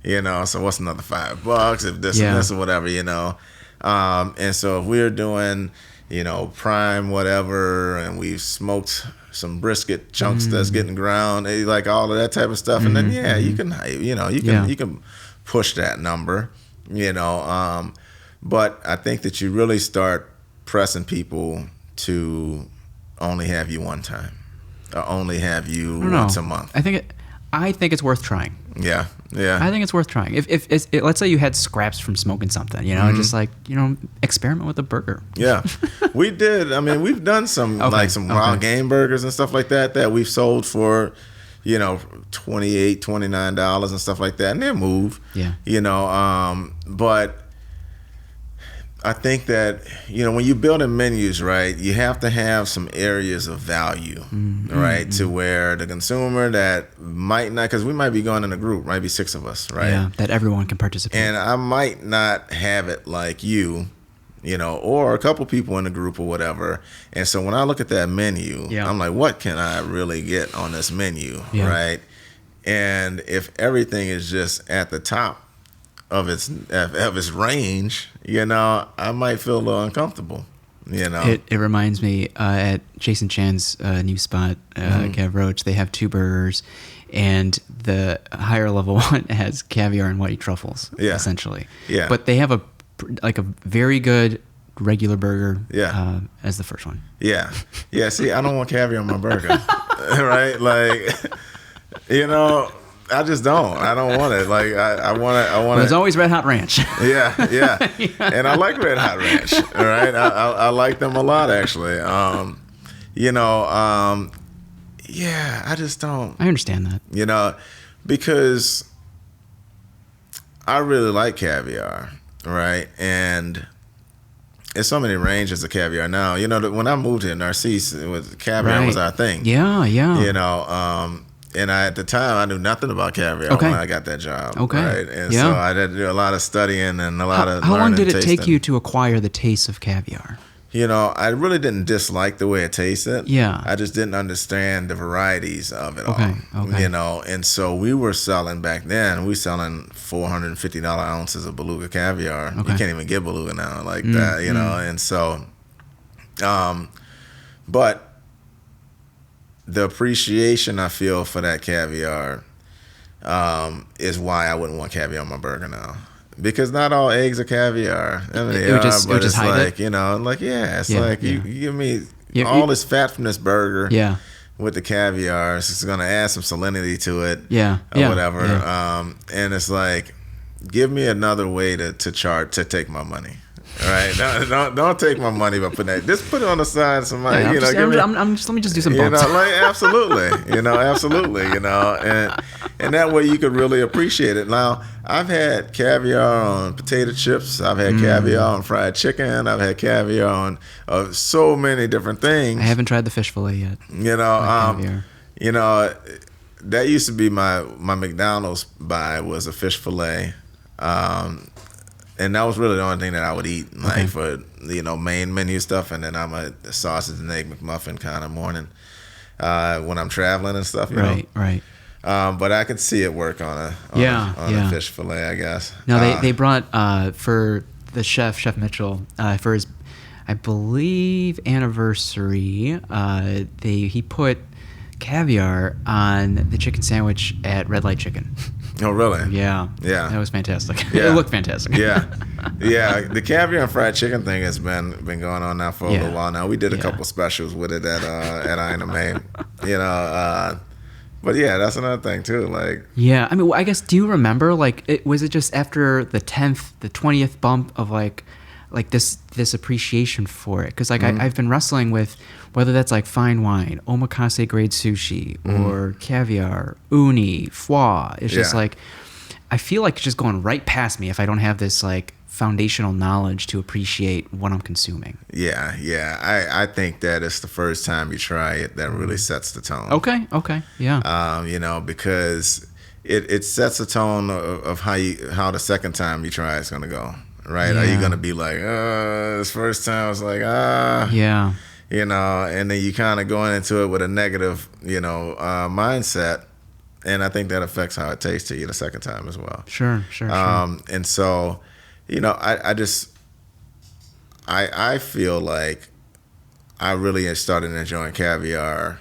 You know, so what's another $5 if this and this or whatever, you know. And so if we're doing, you know, prime whatever, and we've smoked some brisket chunks that's getting ground, like all of that type of stuff, and then you can, you know, you can push that number, you know. But I think that you really start pressing people to only have you one time, or only have you once a month. I think it's worth trying. Yeah. I think it's worth trying. If let's say you had scraps from smoking something, you know, just like, you know, experiment with a burger. Yeah, we did. I mean, we've done some like some wild game burgers and stuff like that we've sold for, you know, $28, $29 and stuff like that, and they move. Yeah. You know, but I think that, you know, when you're building menus, right, you have to have some areas of value, right, to where the consumer that might not, because we might be going in a group, might be 6 of us, right? Yeah, that everyone can participate. And I might not have it like you know, or a couple people in the group or whatever. And so when I look at that menu, I'm like, what can I really get on this menu, right? And if everything is just at the top of its range, you know, I might feel a little uncomfortable, you know. It reminds me at Jason Chan's new spot, Cav Roach, they have 2 burgers, and the higher level one has caviar and white truffles, essentially. Yeah. But they have a very good regular burger as the first one. Yeah. Yeah, see, I don't want caviar on my burger, right? Like, you know, I just don't. I don't want it. Like I want it. Well, there's always Red Hot Ranch. Yeah. And I like Red Hot Ranch. All right, I like them a lot actually. You know, I just don't. I understand that. You know, because I really like caviar, right? And there's so many ranges of caviar now. You know, when I moved here, Narcisse, caviar was our thing. Yeah. You know. And at the time, I knew nothing about caviar when I got that job. Okay. Right? And so I had to do a lot of studying and a lot of learning. How long did it take you to acquire the taste of caviar? You know, I really didn't dislike the way it tasted. Yeah. I just didn't understand the varieties of it all. Okay. You know, and so we were selling back then, selling $450 ounces of beluga caviar. You can't even get beluga now like that, you know. And so, but the appreciation I feel for that caviar is why I wouldn't want caviar on my burger now. Because not all eggs are caviar. I mean, they are, but it's like, you know, like, it's like you give me all this fat from this burger with the caviar. It's going to add some salinity to it or whatever. Yeah. And it's like, give me another way to take my money. All right, don't take my money by putting that. Just put it on the side of somebody. Yeah, let me just do some bumps. You know, like absolutely. You know, and that way you could really appreciate it. Now, I've had caviar on potato chips. I've had caviar on fried chicken. I've had caviar on so many different things. I haven't tried the fish fillet yet. You know, that used to be my McDonald's buy was a fish fillet. And that was really the only thing that I would eat, like for, you know, main menu stuff. And then I'm a sausage and egg McMuffin kind of morning when I'm traveling and stuff. You know? Right. But I could see it work on a fish fillet, I guess. Now they brought for the Chef Mitchell, for his, I believe, anniversary. He put caviar on the chicken sandwich at Red Light Chicken. Oh, really? Yeah. That was fantastic. Yeah. It looked fantastic. Yeah. The caviar and fried chicken thing has been going on now for a little while now. We did a couple specials with it at Ina May, you know. But that's another thing too. Like, I mean, I guess, do you remember? Like, was it just after the 10th, the 20th bump of like, like this appreciation for it. Because like I've been wrestling with whether that's like fine wine, omakase grade sushi, or caviar, uni, foie. It's just like, I feel like it's just going right past me if I don't have this like foundational knowledge to appreciate what I'm consuming. Yeah. I think that it's the first time you try it that really sets the tone. Okay. Yeah. You know, because it sets the tone of how the second time you try it's gonna go. Right? Yeah. Are you gonna be like, this first time I was like, yeah. You know, and then you kind of going into it with a negative, you know, mindset. And I think that affects how it tastes to you the second time as well. Sure. And so, you know, I feel like I really started enjoying caviar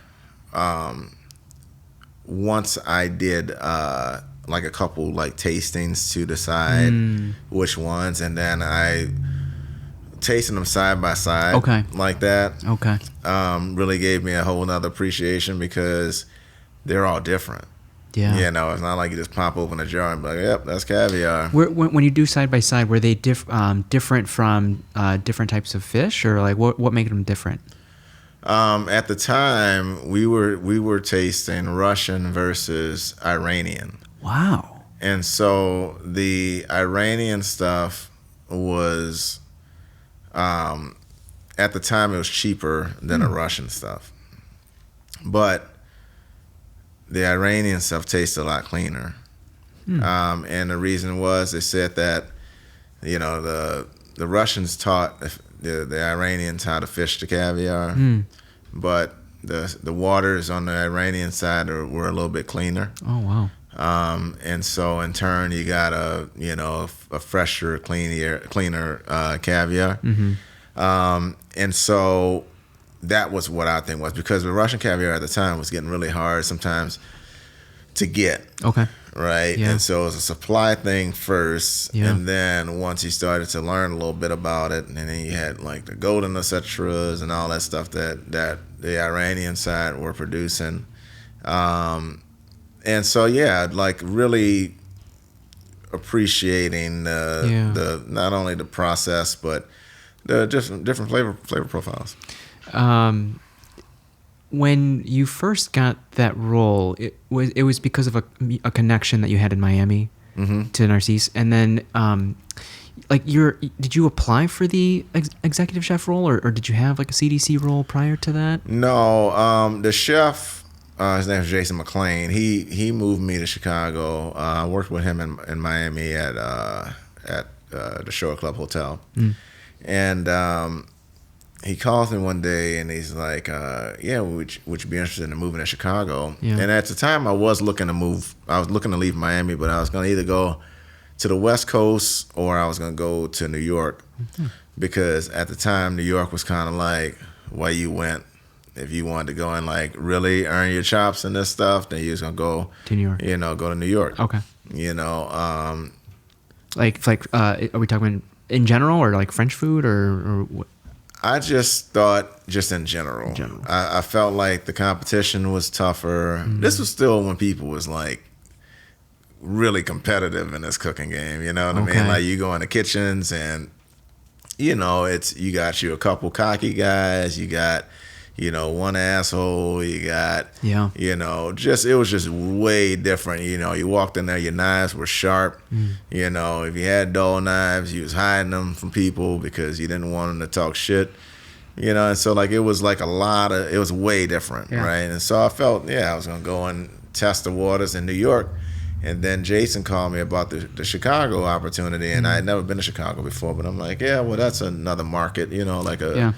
once I did like a couple like tastings to decide which ones, and then I tasting them side by side like that. Okay. Really gave me a whole nother appreciation because they're all different. Yeah. You know, it's not like you just pop open a jar and be like, yep, that's caviar. When you do side by side, were they different from different types of fish, or like what made them different? At the time, we were tasting Russian versus Iranian. Wow. And so the Iranian stuff was, at the time, it was cheaper than the Russian stuff. But the Iranian stuff tasted a lot cleaner. And the reason was they said that, you know, the Russians taught the Iranians how to fish the caviar, but the waters on the Iranian side were a little bit cleaner. Oh, wow. And so in turn you got a fresher, cleaner caviar. And so that was what I think was, because the Russian caviar at the time was getting really hard sometimes to get. Okay. Right. Yeah. And so it was a supply thing first. Yeah. And then once you started to learn a little bit about it, and then you had like the golden etcetras and all that stuff that the Iranian side were producing. And so, yeah, like really appreciating the not only the process, but the different flavor profiles. When you first got that role, it was because of a connection that you had in Miami to Narcisse, and then did you apply for the executive chef role, or did you have like a CDC role prior to that? No, the chef, his name is Jason McLean. He moved me to Chicago. I worked with him in Miami at the Shore Club Hotel, and he calls me one day and he's like, yeah, would you be interested in moving to Chicago? Yeah. And at the time I was looking to move. I was looking to leave Miami, but I was going to either go to the West Coast or I was going to go to New York, because at the time New York was kind of like where you went. If you wanted to go and like really earn your chops and this stuff, then you was going to go to New York. Go to New York. Okay. Are we talking in general, or like French food, or what? I just thought, just in general. I felt like the competition was tougher. This was still when people was like really competitive in this cooking game. You know what I mean? Like you go in the kitchens and, you got you a couple cocky guys. You got, one asshole. You got, it was just way different. You walked in there, your knives were sharp. If you had dull knives, you was hiding them from people because you didn't want them to talk shit. And so like it was like it was way different, right? And so I felt, I was gonna go and test the waters in New York. And then Jason called me about the Chicago opportunity, and I had never been to Chicago before, but I'm like, well, that's another market, like a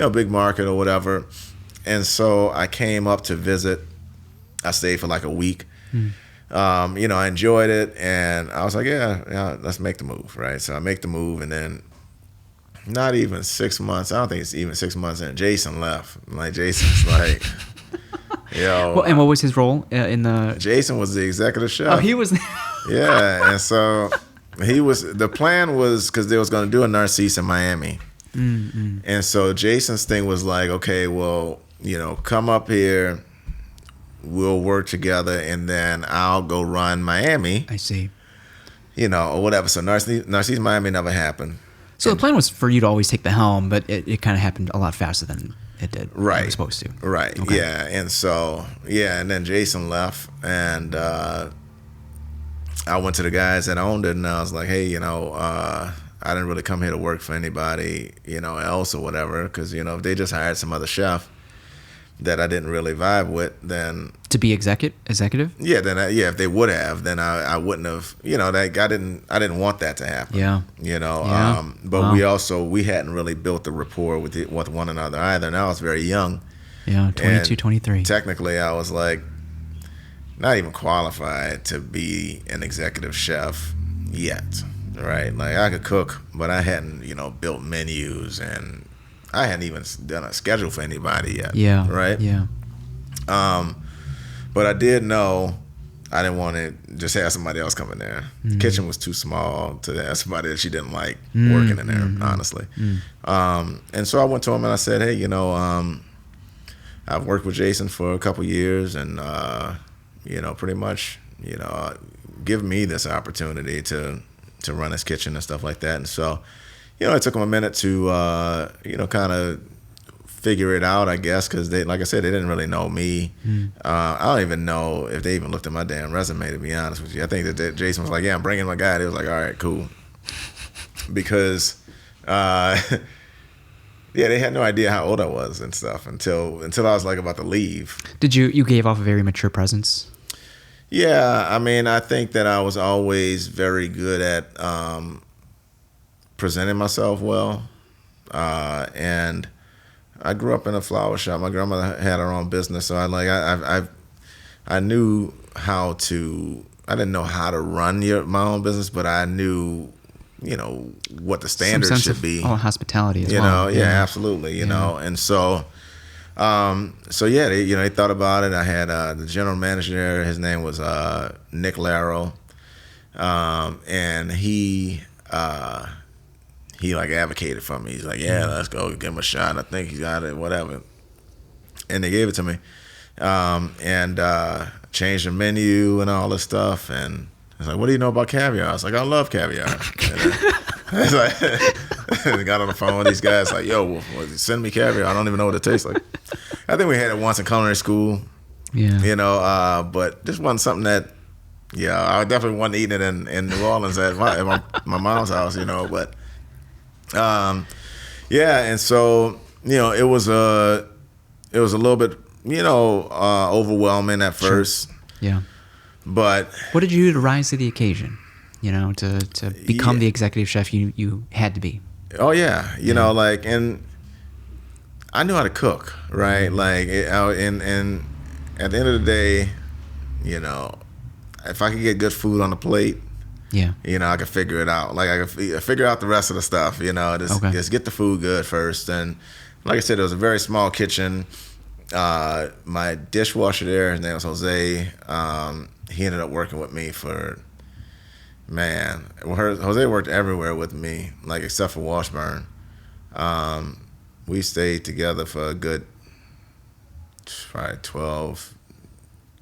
big market or whatever. And so I came up to visit. I stayed for like a week. I enjoyed it, and I was like, yeah, let's make the move, right? So I make the move, and then not even 6 months, I don't think it's even 6 months in, Jason left. Like, Jason's like, yo. Well, and what was his role in the... Jason was the executive chef. Oh, he was... Yeah, and so the plan was, because they was going to do a Narcisse in Miami. And so Jason's thing was like, okay, well, come up here, we'll work together, and then I'll go run Miami. I see. Or whatever. So Narcisse Miami never happened. So the plan was for you to always take the helm, but it kind of happened a lot faster than it did. Right. It was supposed to. Right. Okay. Yeah. And so, and then Jason left, and I went to the guys that owned it, and I was like, hey, I didn't really come here to work for anybody, else or whatever, because, if they just hired some other chef that I didn't really vibe with, then to be executive. Yeah, then if they would have, then I wouldn't have. I didn't want that to happen. Yeah. But we hadn't really built the rapport with one another either. And I was very young. Yeah, 22, and 23. Technically, I was like not even qualified to be an executive chef yet. Right, like I could cook, but I hadn't built menus, and I hadn't even done a schedule for anybody yet. Yeah. Right. Yeah. But I did know I didn't want to just have somebody else come in there. The kitchen was too small to have somebody that she didn't like working in there, honestly. And so I went to him and I said, hey, I've worked with Jason for a couple years, and pretty much, give me this opportunity to run his kitchen and stuff like that. And so, it took him a minute to, kind of figure it out, I guess, because like I said, they didn't really know me. I don't even know if they even looked at my damn resume, to be honest with you. I think that Jason was like, yeah, I'm bringing my guy. They was like, all right, cool. Because, they had no idea how old I was and stuff until I was like about to leave. Did you gave off a very mature presence? Yeah, I mean, I think that I was always very good at presenting myself well, and I grew up in a flower shop. My grandmother had her own business, so I knew how to. I didn't know how to run my own business, but I knew, what the standards should be. Oh, hospitality as well. Yeah, absolutely. And so. They thought about it. I had the general manager there. His name was Nick Laro, and he like advocated for me. He's like, yeah, let's go give him a shot. I think he's got it, whatever. And they gave it to me, and changed the menu and all this stuff. And I was like, what do you know about caviar? I was like, I love caviar. It's like, I got on the phone with these guys like, yo, send me caviar. I don't even know what it tastes like. I think we had it once in culinary school. Yeah. But this wasn't something that, I definitely wasn't eating it in New Orleans at my mom's house, but, and so, it was a little bit, overwhelming at first. Sure. Yeah. But what did you do to rise to the occasion? To become the executive chef you had to be. Oh yeah, and I knew how to cook, right? Like, and at the end of the day, if I could get good food on the plate, I could figure it out. Like, I could figure out the rest of the stuff. Just get the food good first. And like I said, it was a very small kitchen. My dishwasher there, his name was Jose. He ended up working with me for. Man, Jose worked everywhere with me, like except for Washburn. We stayed together for a good probably 12,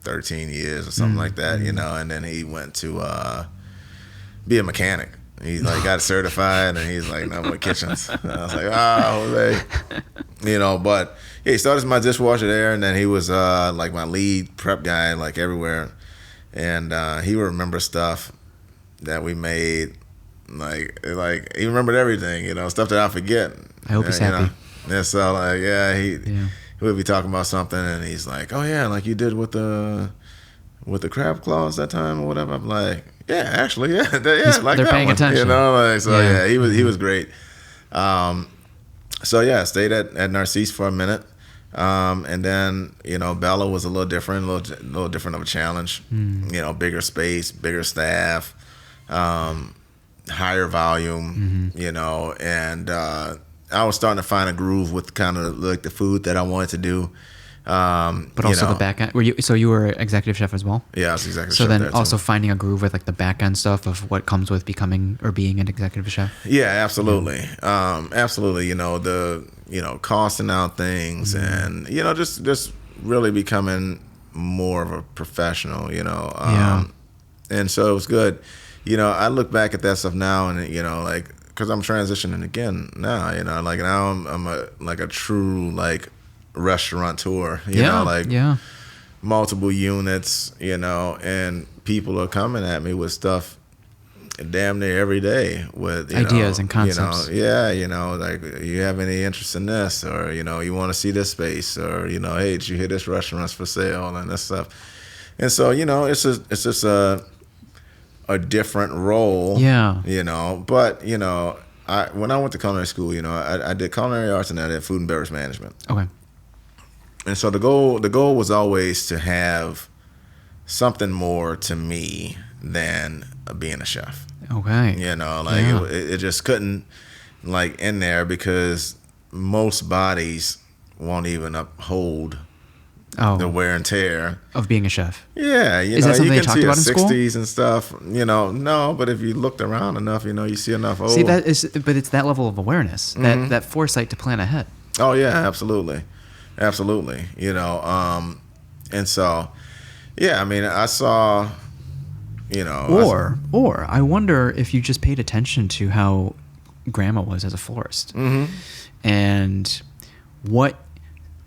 13 years or something like that, and then he went to be a mechanic. He got certified, and he's like, no more kitchens. And I was like, Jose. But yeah, he started as my dishwasher there, and then he was like my lead prep guy, like everywhere. And he would remember stuff that we made, like he remembered everything, stuff that I forget. I hope he's happy. And so he would be talking about something, and he's like, oh yeah, like you did with the crab claws that time or whatever. I'm like, yeah, actually, yeah, like they're that paying one. attention. He was great. I stayed at Narcisse for a minute. And then, Bella was a little different of a challenge. Bigger space, bigger staff, higher volume, and I was starting to find a groove with kind of like the food that I wanted to do. But also the back end. You were executive chef as well? Yeah, I was executive chef. So then there also too. Finding a groove with like the back end stuff of what comes with becoming or being an executive chef? Yeah, absolutely. Absolutely. Costing out things and, just really becoming more of a professional, And so it was good. I look back at that stuff now and, like because I'm transitioning again now, you know, like now I'm a true like restaurateur, you know, like multiple units, you know, and people are coming at me with stuff damn near every day with ideas and concepts. You know, you know, like, you have any interest in this, or, you know, you want to see this space, or, you know, hey, did you hear this restaurant's for sale and this stuff. And so, you know, it's just a different role, you know, but, you know, when I went to culinary school, you know, I did culinary arts and I did food and beverage management. Okay. And so the goal was always to have something more to me than being a chef. Okay. You know, like it just couldn't like in there, because most bodies won't even uphold the wear and tear of being a chef. Yeah, you Is know, that something you they can talked see about a in school? 60s and stuff. You know, no, but if you looked around enough, you know, you see enough old. See, but it's that level of awareness, that foresight to plan ahead. Oh yeah, absolutely. You know, and so, yeah, I mean, I saw, you know, or I wonder if you just paid attention to how grandma was as a florist, and what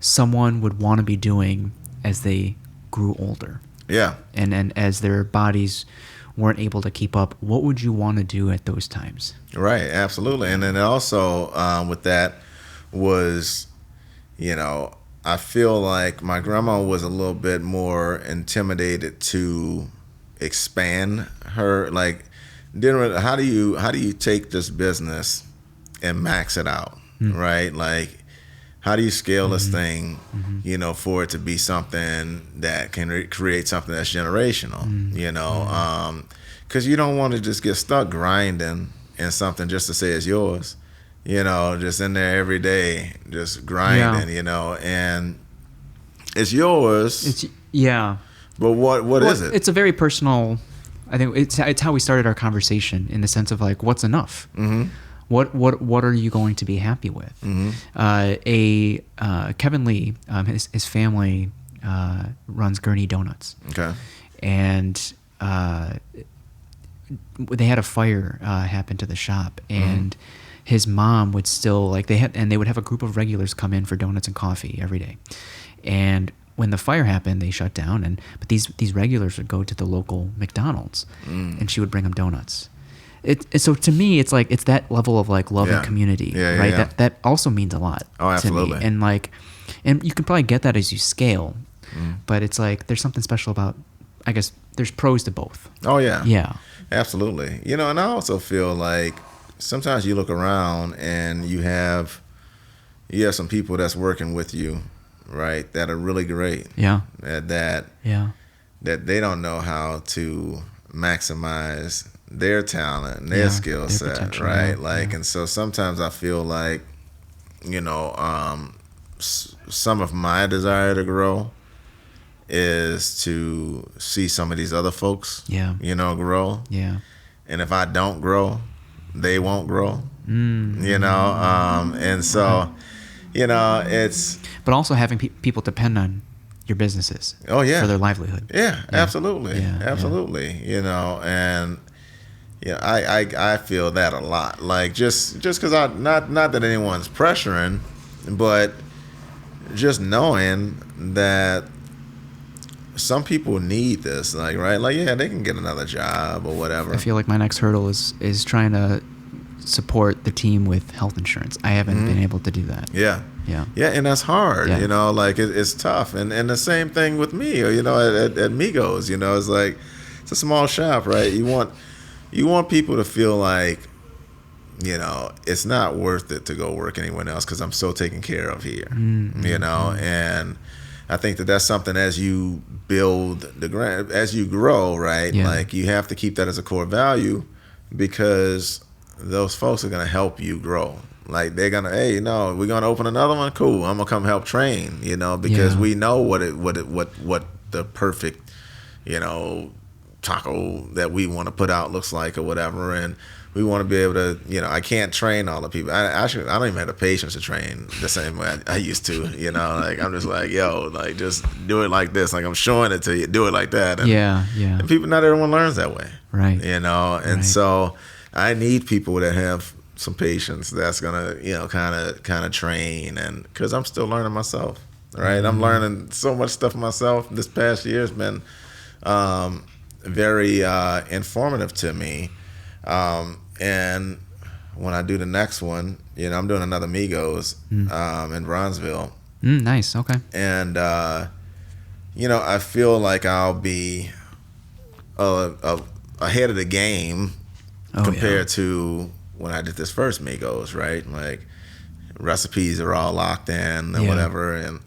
someone would want to be doing as they grew older. Yeah. And as their bodies weren't able to keep up, what would you want to do at those times? Right, absolutely. And then also with that was, you know, I feel like my grandma was a little bit more intimidated to expand her, like, how do you take this business and max it out, right? Like, how do you scale this thing, you know, for it to be something that can create something that's generational, you know? Because you don't want to just get stuck grinding in something just to say it's yours, you know, just in there every day, just grinding, you know, and it's yours. But what is it? It's a very personal, I think it's how we started our conversation, in the sense of like, what's enough? What are you going to be happy with? Kevin Lee, his family runs Gurney Donuts. Okay. And they had a fire happen to the shop, and his mom would still they would have a group of regulars come in for donuts and coffee every day. And when the fire happened, they shut down, but these regulars would go to the local McDonald's, and she would bring them donuts. So to me, it's like, it's that level of like love and community, right? Yeah. That also means a lot to me. And you can probably get that as you scale, but it's like, there's something special about, I guess there's pros to both. Oh yeah. Yeah. Absolutely. You know, and I also feel like sometimes you look around and you have some people that's working with you, right, that are really great. Yeah. That they don't know how to maximize their talent and their skill set, right? And so sometimes I feel like, you know, some of my desire to grow is to see some of these other folks, you know, grow. Yeah. And if I don't grow, they won't grow. You know, and so, you know, it's. But also having people depend on your businesses. Oh yeah. For their livelihood. Yeah. Absolutely. Absolutely. You know, and. Yeah, I feel that a lot. Like just because not that anyone's pressuring, but just knowing that some people need this, like, right? Like, yeah, they can get another job or whatever. I feel like my next hurdle is trying to support the team with health insurance. I haven't been able to do that. Yeah, and that's hard. You know, like it's tough. And the same thing with me. You know, at Migos. You know, it's like it's a small shop, right? You want people to feel like, you know, it's not worth it to go work anywhere else because I'm so taken care of here, you know, and I think that's something as you build as you grow, right? Like you have to keep that as a core value, because those folks are going to help you grow. Like they're going to, hey, you know, we're going to open another one. Cool. I'm going to come help train, you know, because we know what the perfect, you know, taco that we want to put out looks like or whatever, and we want to be able to, you know, I can't train all the people. I don't even have the patience to train the same way I used to, you know, like I'm just like, yo, like just do it like this, like I'm showing it to you, do it like that. And, and people, not everyone learns that way, right? You know, and so I need people that have some patience that's gonna, kind of train, and because I'm still learning myself, right? I'm learning so much stuff myself. This past year has been very informative to me, and when I do the next one, I'm doing another Migos in Bronzeville. Nice. Okay. And I feel like I'll be ahead of the game compared to when I did this first Migos, right? Like, recipes are all locked in and whatever, and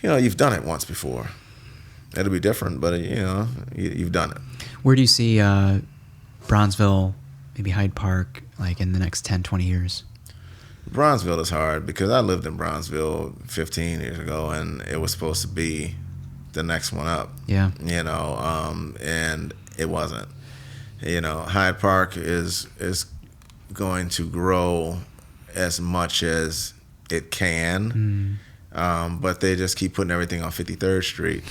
you've done it once before. It'll be different, but you've done it. Where do you see Bronzeville, maybe Hyde Park, like in the next 10, 20 years? Bronzeville is hard because I lived in Bronzeville 15 years ago, and it was supposed to be the next one up. Yeah. And it wasn't. Hyde Park is going to grow as much as it can, but they just keep putting everything on 53rd Street,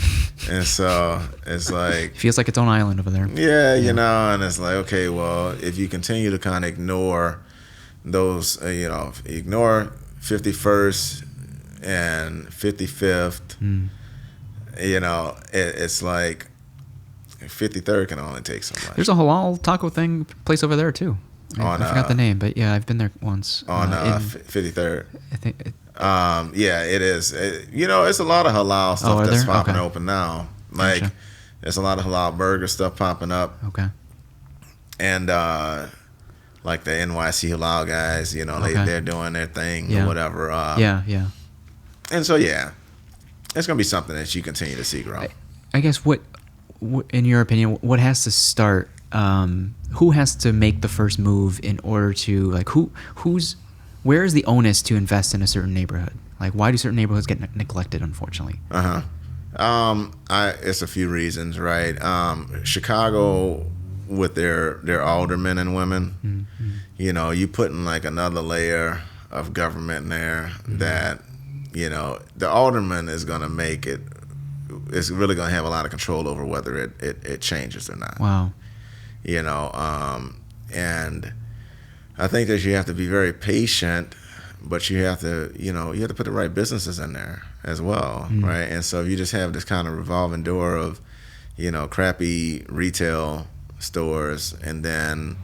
and so it's like feels like its own island over there. Yeah, and it's like, okay, well, if you continue to kind of ignore those, ignore 51st and 55th, it's like 53rd can only take so much. There's a halal taco place over there too. I forgot the name, but yeah, I've been there once. On 53rd. I think. It is. It's a lot of halal stuff that's popping open now. Like, gotcha. There's a lot of halal burger stuff popping up. Okay. And like the NYC halal guys, they're doing their thing or whatever. Yeah. And so it's gonna be something that you continue to see grow. I guess what in your opinion, what has to start? Who has to make the first move in order to, like, where is the onus to invest in a certain neighborhood? Like, why do certain neighborhoods get neglected, unfortunately? It's a few reasons, right? Chicago, with their aldermen and women, you putting like another layer of government in there that, the alderman is going to make it. It's really going to have a lot of control over whether it changes or not. Wow. And I think that you have to be very patient, but you have to put the right businesses in there as well, right? And so if you just have this kind of revolving door of, crappy retail stores, and then,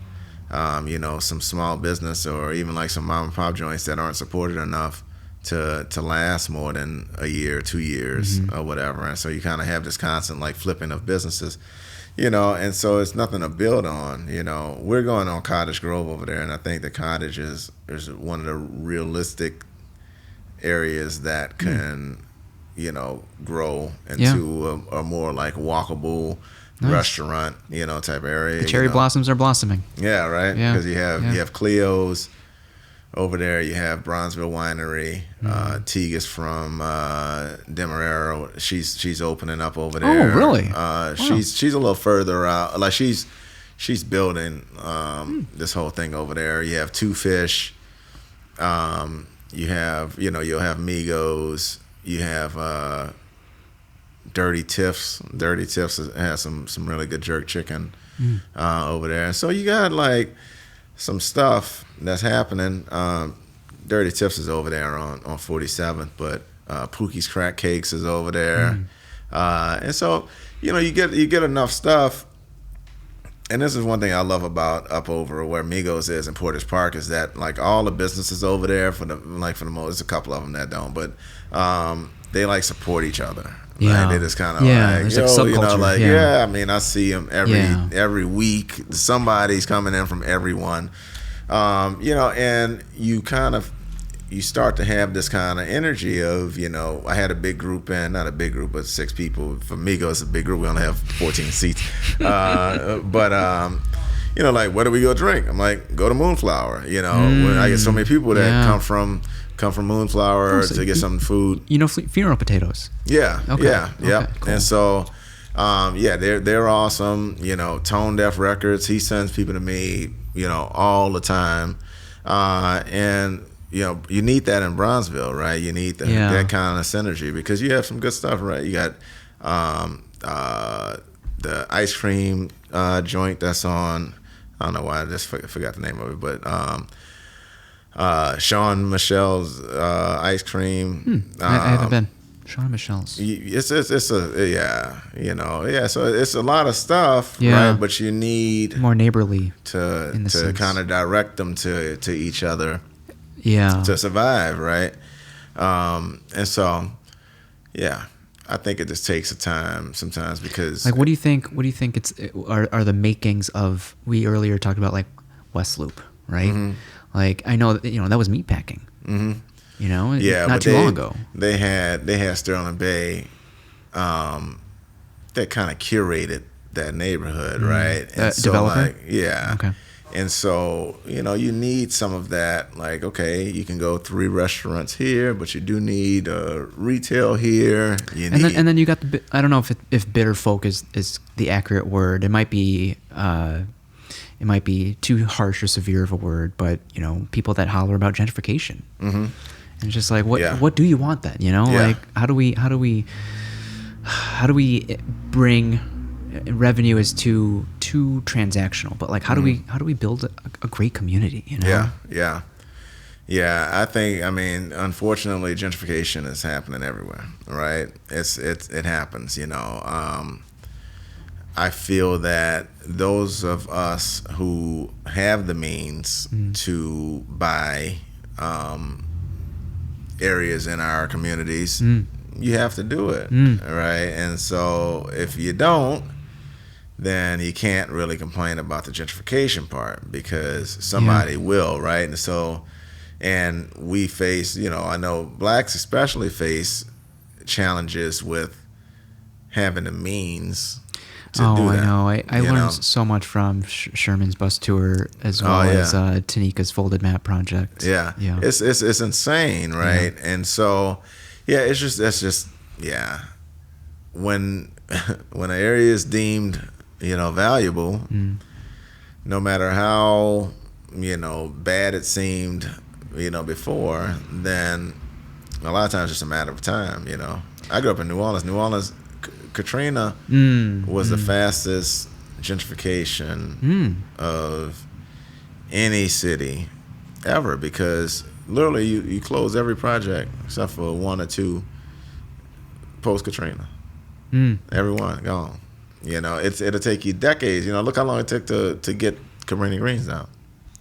some small business or even like some mom and pop joints that aren't supported enough to last more than a year, 2 years, or whatever. And so you kind of have this constant like flipping of businesses. And so it's nothing to build on. We're going on Cottage Grove over there, and I think the Cottage is one of the realistic areas that can, grow into a more like walkable restaurant, type area. The cherry blossoms are blossoming. Yeah, right. Yeah. Because you have Cleo's over there. You have Bronzeville Winery. Teague from Demerara. She's opening up over there. Oh, really? She's a little further out. Like she's building this whole thing over there. You have Two Fish. You have you'll have Migos. You have Dirty Tiff's. Dirty Tiff's has some really good jerk chicken over there. So you got like some stuff that's happening. Dirty Tips is over there on 47th, but Pookie's Crack Cakes is over there. And so, you get enough stuff. And this is one thing I love about up over where Migos is in Portage Park, is that like all the businesses over there for the most, there's a couple of them that don't, but they like support each other. Yeah. Like, they just kind of there's like subculture. I mean, I see them every week. Somebody's coming in from everyone. And you start to have this kind of energy of, I had a big group not a big group, but 6 people. For Migos, it's a big group. We only have 14 seats. But like, where do we go drink? I'm like, go to Moonflower. I get so many people that come from Moonflower to get some food. Funeral Potatoes. Yeah. Okay. Yeah. Yeah. Cool. And so, they're awesome. Tone Deaf Records. He sends people to me, all the time. And you need that in Bronzeville, right? You need that kind of synergy, because you have some good stuff, right? You got the ice cream joint that's on I don't know why I just forgot the name of it, but Sean Michelle's ice cream. I haven't been. Sean Michelle's. It's a yeah. So it's a lot of stuff, Yeah. right? But you need More neighborly to kind of direct them to each other, yeah, to survive, right? And so, yeah, I think it just takes a time sometimes because like what do you think are the makings of, we earlier talked about like West Loop, right? Mm-hmm. Like I know that, that was meatpacking. Mm-hmm. Not too long ago. They had Sterling Bay, that kind of curated that neighborhood, right? And so developer? Okay. And so, you need some of that. Like, okay, you can go 3 restaurants here, but you do need retail here. And then you got I don't know if bitter folk is the accurate word. It might be too harsh or severe of a word, but people that holler about gentrification. Mm-hmm. And it's just like, what do you want then? Like how do we bring revenue is too transactional, but like how do we build a great community? Yeah. I think, unfortunately, gentrification is happening everywhere, right? It happens. I feel that those of us who have the means to buy areas in our communities, you have to do it, right? And so if you don't, then you can't really complain about the gentrification part because somebody will, right? And so, and we face, I know blacks especially face challenges with having the means to do that. I know. I learned so much from Sherman's bus tour as well as Tanika's folded map project. Yeah. It's insane, right? Yeah. And so, that's just when an area is deemed valuable, no matter how bad it seemed before, then a lot of times it's a matter of time. I grew up in New Orleans. Katrina was the fastest gentrification of any city ever, because literally you close every project except for 1 or 2 post Katrina. Everyone gone. It'll take you decades. Look how long it took to get Cabrini Greens down.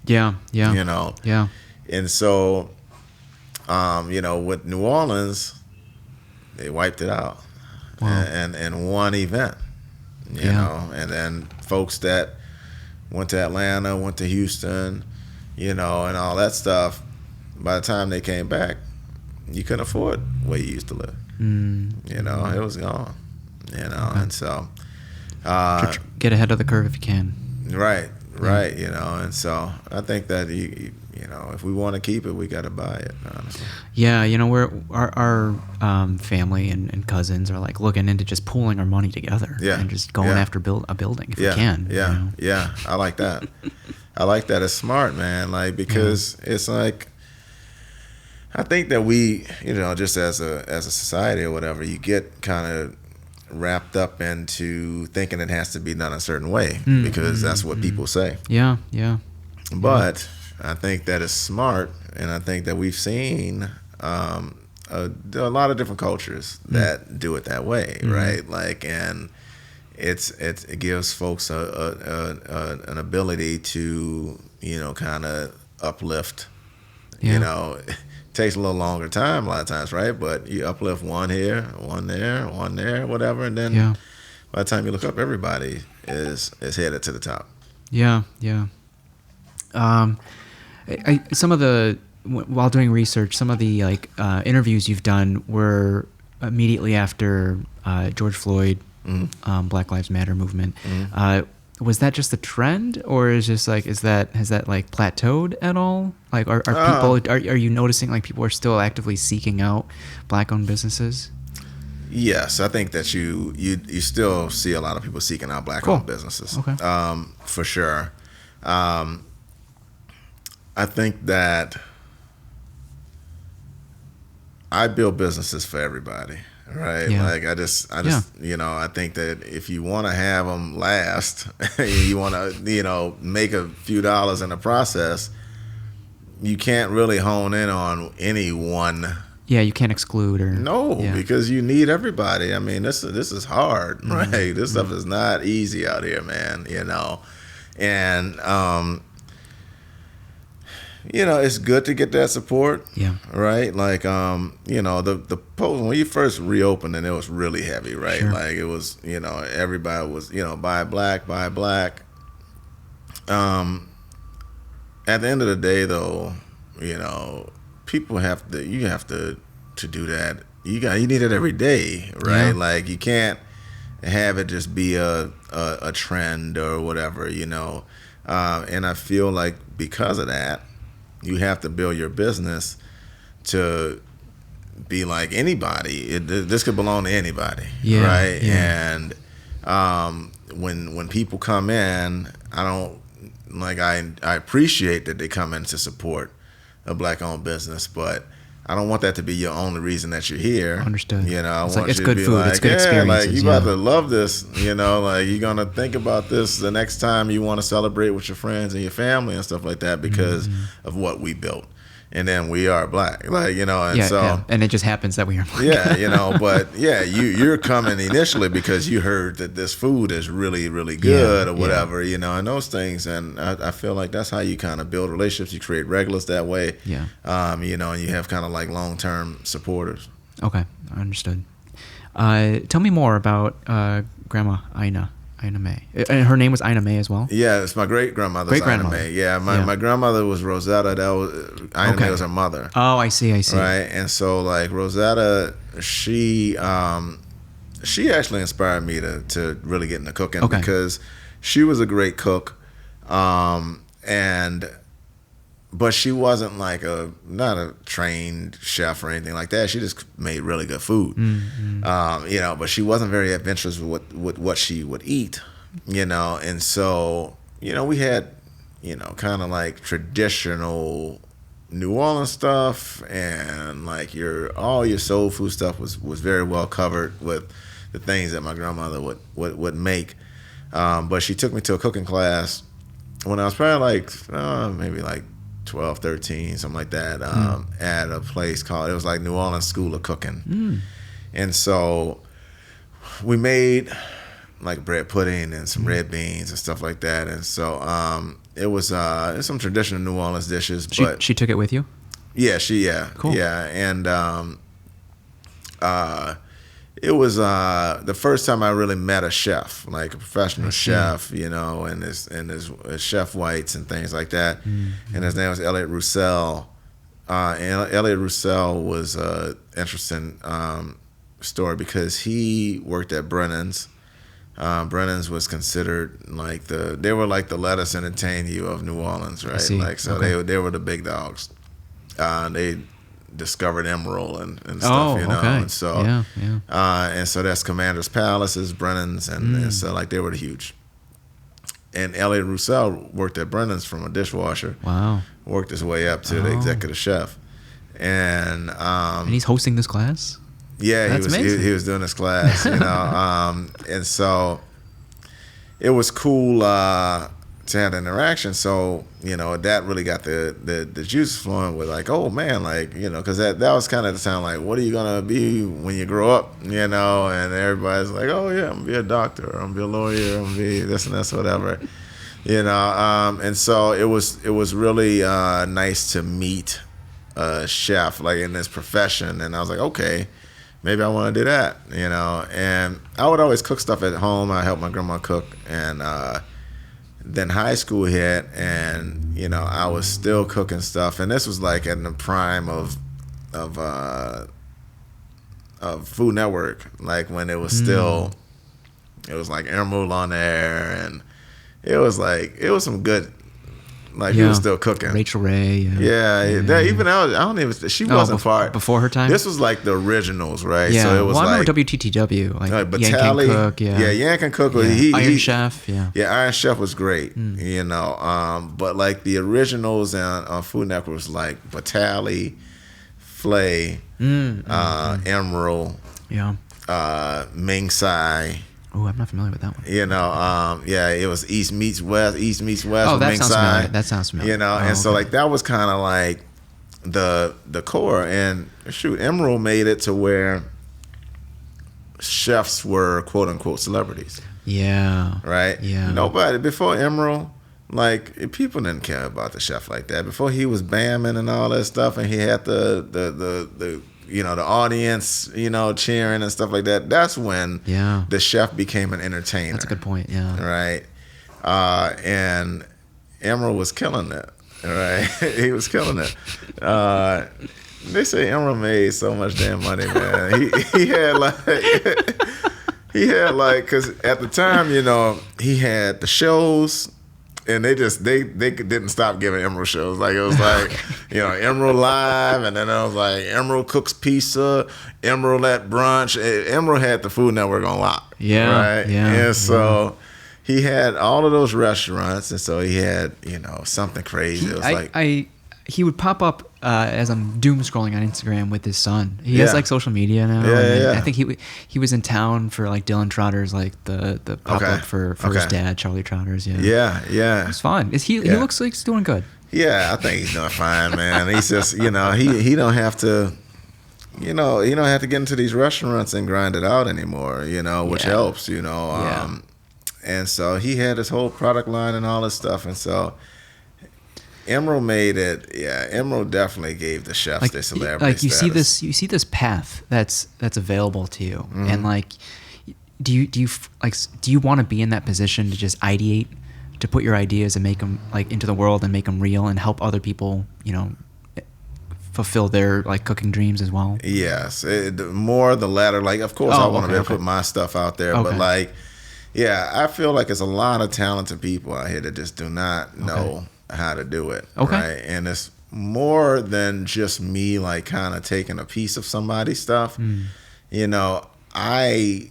Yeah. And so, with New Orleans, they wiped it out. Wow. And one event, and then folks that went to Atlanta, went to Houston, and all that stuff, by the time they came back, you couldn't afford where you used to live. It was gone, okay. And so get ahead of the curve if you can. Right, and so I think that if we want to keep it, we got to buy it, honestly. Yeah, we're our family and cousins are like looking into just pooling our money together and just going after a building if we can. Yeah, I like that. I like that. It's smart, man. Like, because it's like, I think that we, just as a society or whatever, you get kind of wrapped up into thinking it has to be done a certain way because that's what people say. Yeah. But I think that is smart, and I think that we've seen a lot of different cultures that do it that way, right? Like, and it gives folks an ability to kind of uplift. It takes a little longer time a lot of times, right? But you uplift one here, one there, one there, whatever, and then by the time you look up, everybody is headed to the top. Yeah. Some of the, while doing research, some of the interviews you've done were immediately after George Floyd, Black Lives Matter movement. Was that just a trend, or has that plateaued at all? Like, are people are you noticing like people are still actively seeking out Black-owned businesses? Yes, I think that you still see a lot of people seeking out Black-owned businesses. Okay. For sure. I think that I build businesses for everybody. right? Yeah. Like I just, I think that if you want to have them last, you want to, make a few dollars in the process, you can't really hone in on any one. Yeah, you can't exclude or because you need everybody. I mean, this is hard, right? This stuff is not easy out here, man. And it's good to get that support. Yeah. Right. Like the post when you first reopened, and it was really heavy, right? Sure. Like it was, everybody was, buy black. At the end of the day, though, people you have to do that. You need it every day, right? Yeah. Like you can't have it just be a trend or whatever, and I feel like because of that, you have to build your business to be like anybody. This could belong to anybody, right? Yeah. And when people come in, I appreciate that they come in to support a black-owned business, but I don't want that to be your only reason that you're here. Understood. I want it's you good to be food. like, it's good experiences. like you about to love this. Like you're gonna think about this the next time you want to celebrate with your friends and your family and stuff like that because of what we built. And then we are black, and it just happens that we are black. but you're coming initially because you heard that this food is really, really good or whatever, and those things. And I feel like that's how you kind of build relationships. You create regulars that way, and you have kind of like long-term supporters. Okay, I understood. Tell me more about Grandma Ina May. And her name was Ina May as well? Yeah, it's my great-grandmother's Ina May. Yeah, my grandmother was Rosetta. That was Ina May was her mother. Oh, I see. Right, and so like Rosetta, she actually inspired me to really get into cooking because she was a great cook, but she wasn't like not a trained chef or anything like that. She just made really good food, but she wasn't very adventurous with what she would eat, and so, we had, kind of like traditional New Orleans stuff, and like all your soul food stuff was very well covered with the things that my grandmother would make. But she took me to a cooking class when I was probably like maybe like 12, 13, something like that, at a place called, it was like New Orleans School of Cooking. And so we made like bread pudding and some red beans and stuff like that. And so it was some traditional New Orleans dishes. But she took it with you? Yeah, cool. Yeah, and it was the first time I really met a chef, like a professional chef, and his chef whites and things like that. And his name was Elliot Roussel. And Elliot Roussel was an interesting story because he worked at Brennan's. Brennan's was considered like they were like the Let Us Entertain You of New Orleans, right? They were the big dogs. They discovered emerald and stuff, and so and so that's Commander's Palaces, Brennan's, and so like they were huge. And Elliot Roussel worked at Brennan's from a dishwasher. Wow. Worked his way up to the executive chef, and he's hosting this class. Yeah, That's amazing. He was doing this class, and so it was cool to have the interaction. So that really got the juice flowing with like, oh man, like because that was kind of the time like, what are you gonna be when you grow up, and everybody's like, oh yeah, I'm gonna be a doctor, or I'm gonna be a lawyer, I'm gonna be this and this, whatever, and so it was really nice to meet a chef like in this profession, and I was like, okay, maybe I want to do that, and I would always cook stuff at home. I helped my grandma cook, and then high school hit, and I was still cooking stuff, and this was like in the prime of Food Network, like when it was still, it was like Emerald on there, and it was some good, like he was still cooking. Rachel Ray. She wasn't part before her time. This was like the originals, right? Yeah. So it was I like remember WTTW, like Batali, Yank Cook. Yeah, Yank and Cook. Yeah. Iron Chef. Yeah, Iron Chef was great. But like the originals on Food Network was like Batali, Flay, Emerald, Yeah. Ming Tsai. Oh, I'm not familiar with that one. You know, it was East meets West. East meets West. Oh, with Ming sounds Tsai. familiar. That sounds familiar. You know, and so like that was kind of like the core. And shoot, Emerald made it to where chefs were quote unquote celebrities. Yeah. Right. Yeah. Nobody before Emerald. Like people didn't care about the chef like that. Before he was bamming and all that stuff, and he had the the audience, cheering and stuff like that. That's when the chef became an entertainer. That's a good point. Yeah. Right. And Emerald was killing it. Right. He was killing it. They say Emerald made so much damn money, man. He had like because at the time, he had the shows. And they didn't stop giving Emerald shows. Like it was like, Emerald Live, and then it was like Emerald Cooks Pizza, Emerald at Brunch. Emerald had the Food Network on lock. Yeah. Right? Yeah. And so he had all of those restaurants, and so he had, something crazy. It was he would pop up as I'm doom scrolling on Instagram with his son. He has like social media now. Yeah. I think he was in town for like Dylan Trotter's like the pop up for his dad, Charlie Trotter's. Yeah. Yeah. It's fun. He looks like he's doing good. Yeah, I think he's doing fine, man. He's just he don't have to. He don't have to get into these restaurants and grind it out anymore. Which helps. And so he had his whole product line and all this stuff, and so. Emerald made it. Yeah, Emerald definitely gave the chefs their celebrity Like you status. you see this path that's available to you, and like, do you want to be in that position to just ideate, to put your ideas and make them like into the world and make them real and help other people, fulfill their like cooking dreams as well? Yes, more the latter. Like, of course, I want to be able to put my stuff out there, but like, I feel like there's a lot of talented people out here that just do not know how to do it. Okay. Right? And it's more than just me like kind of taking a piece of somebody's stuff. I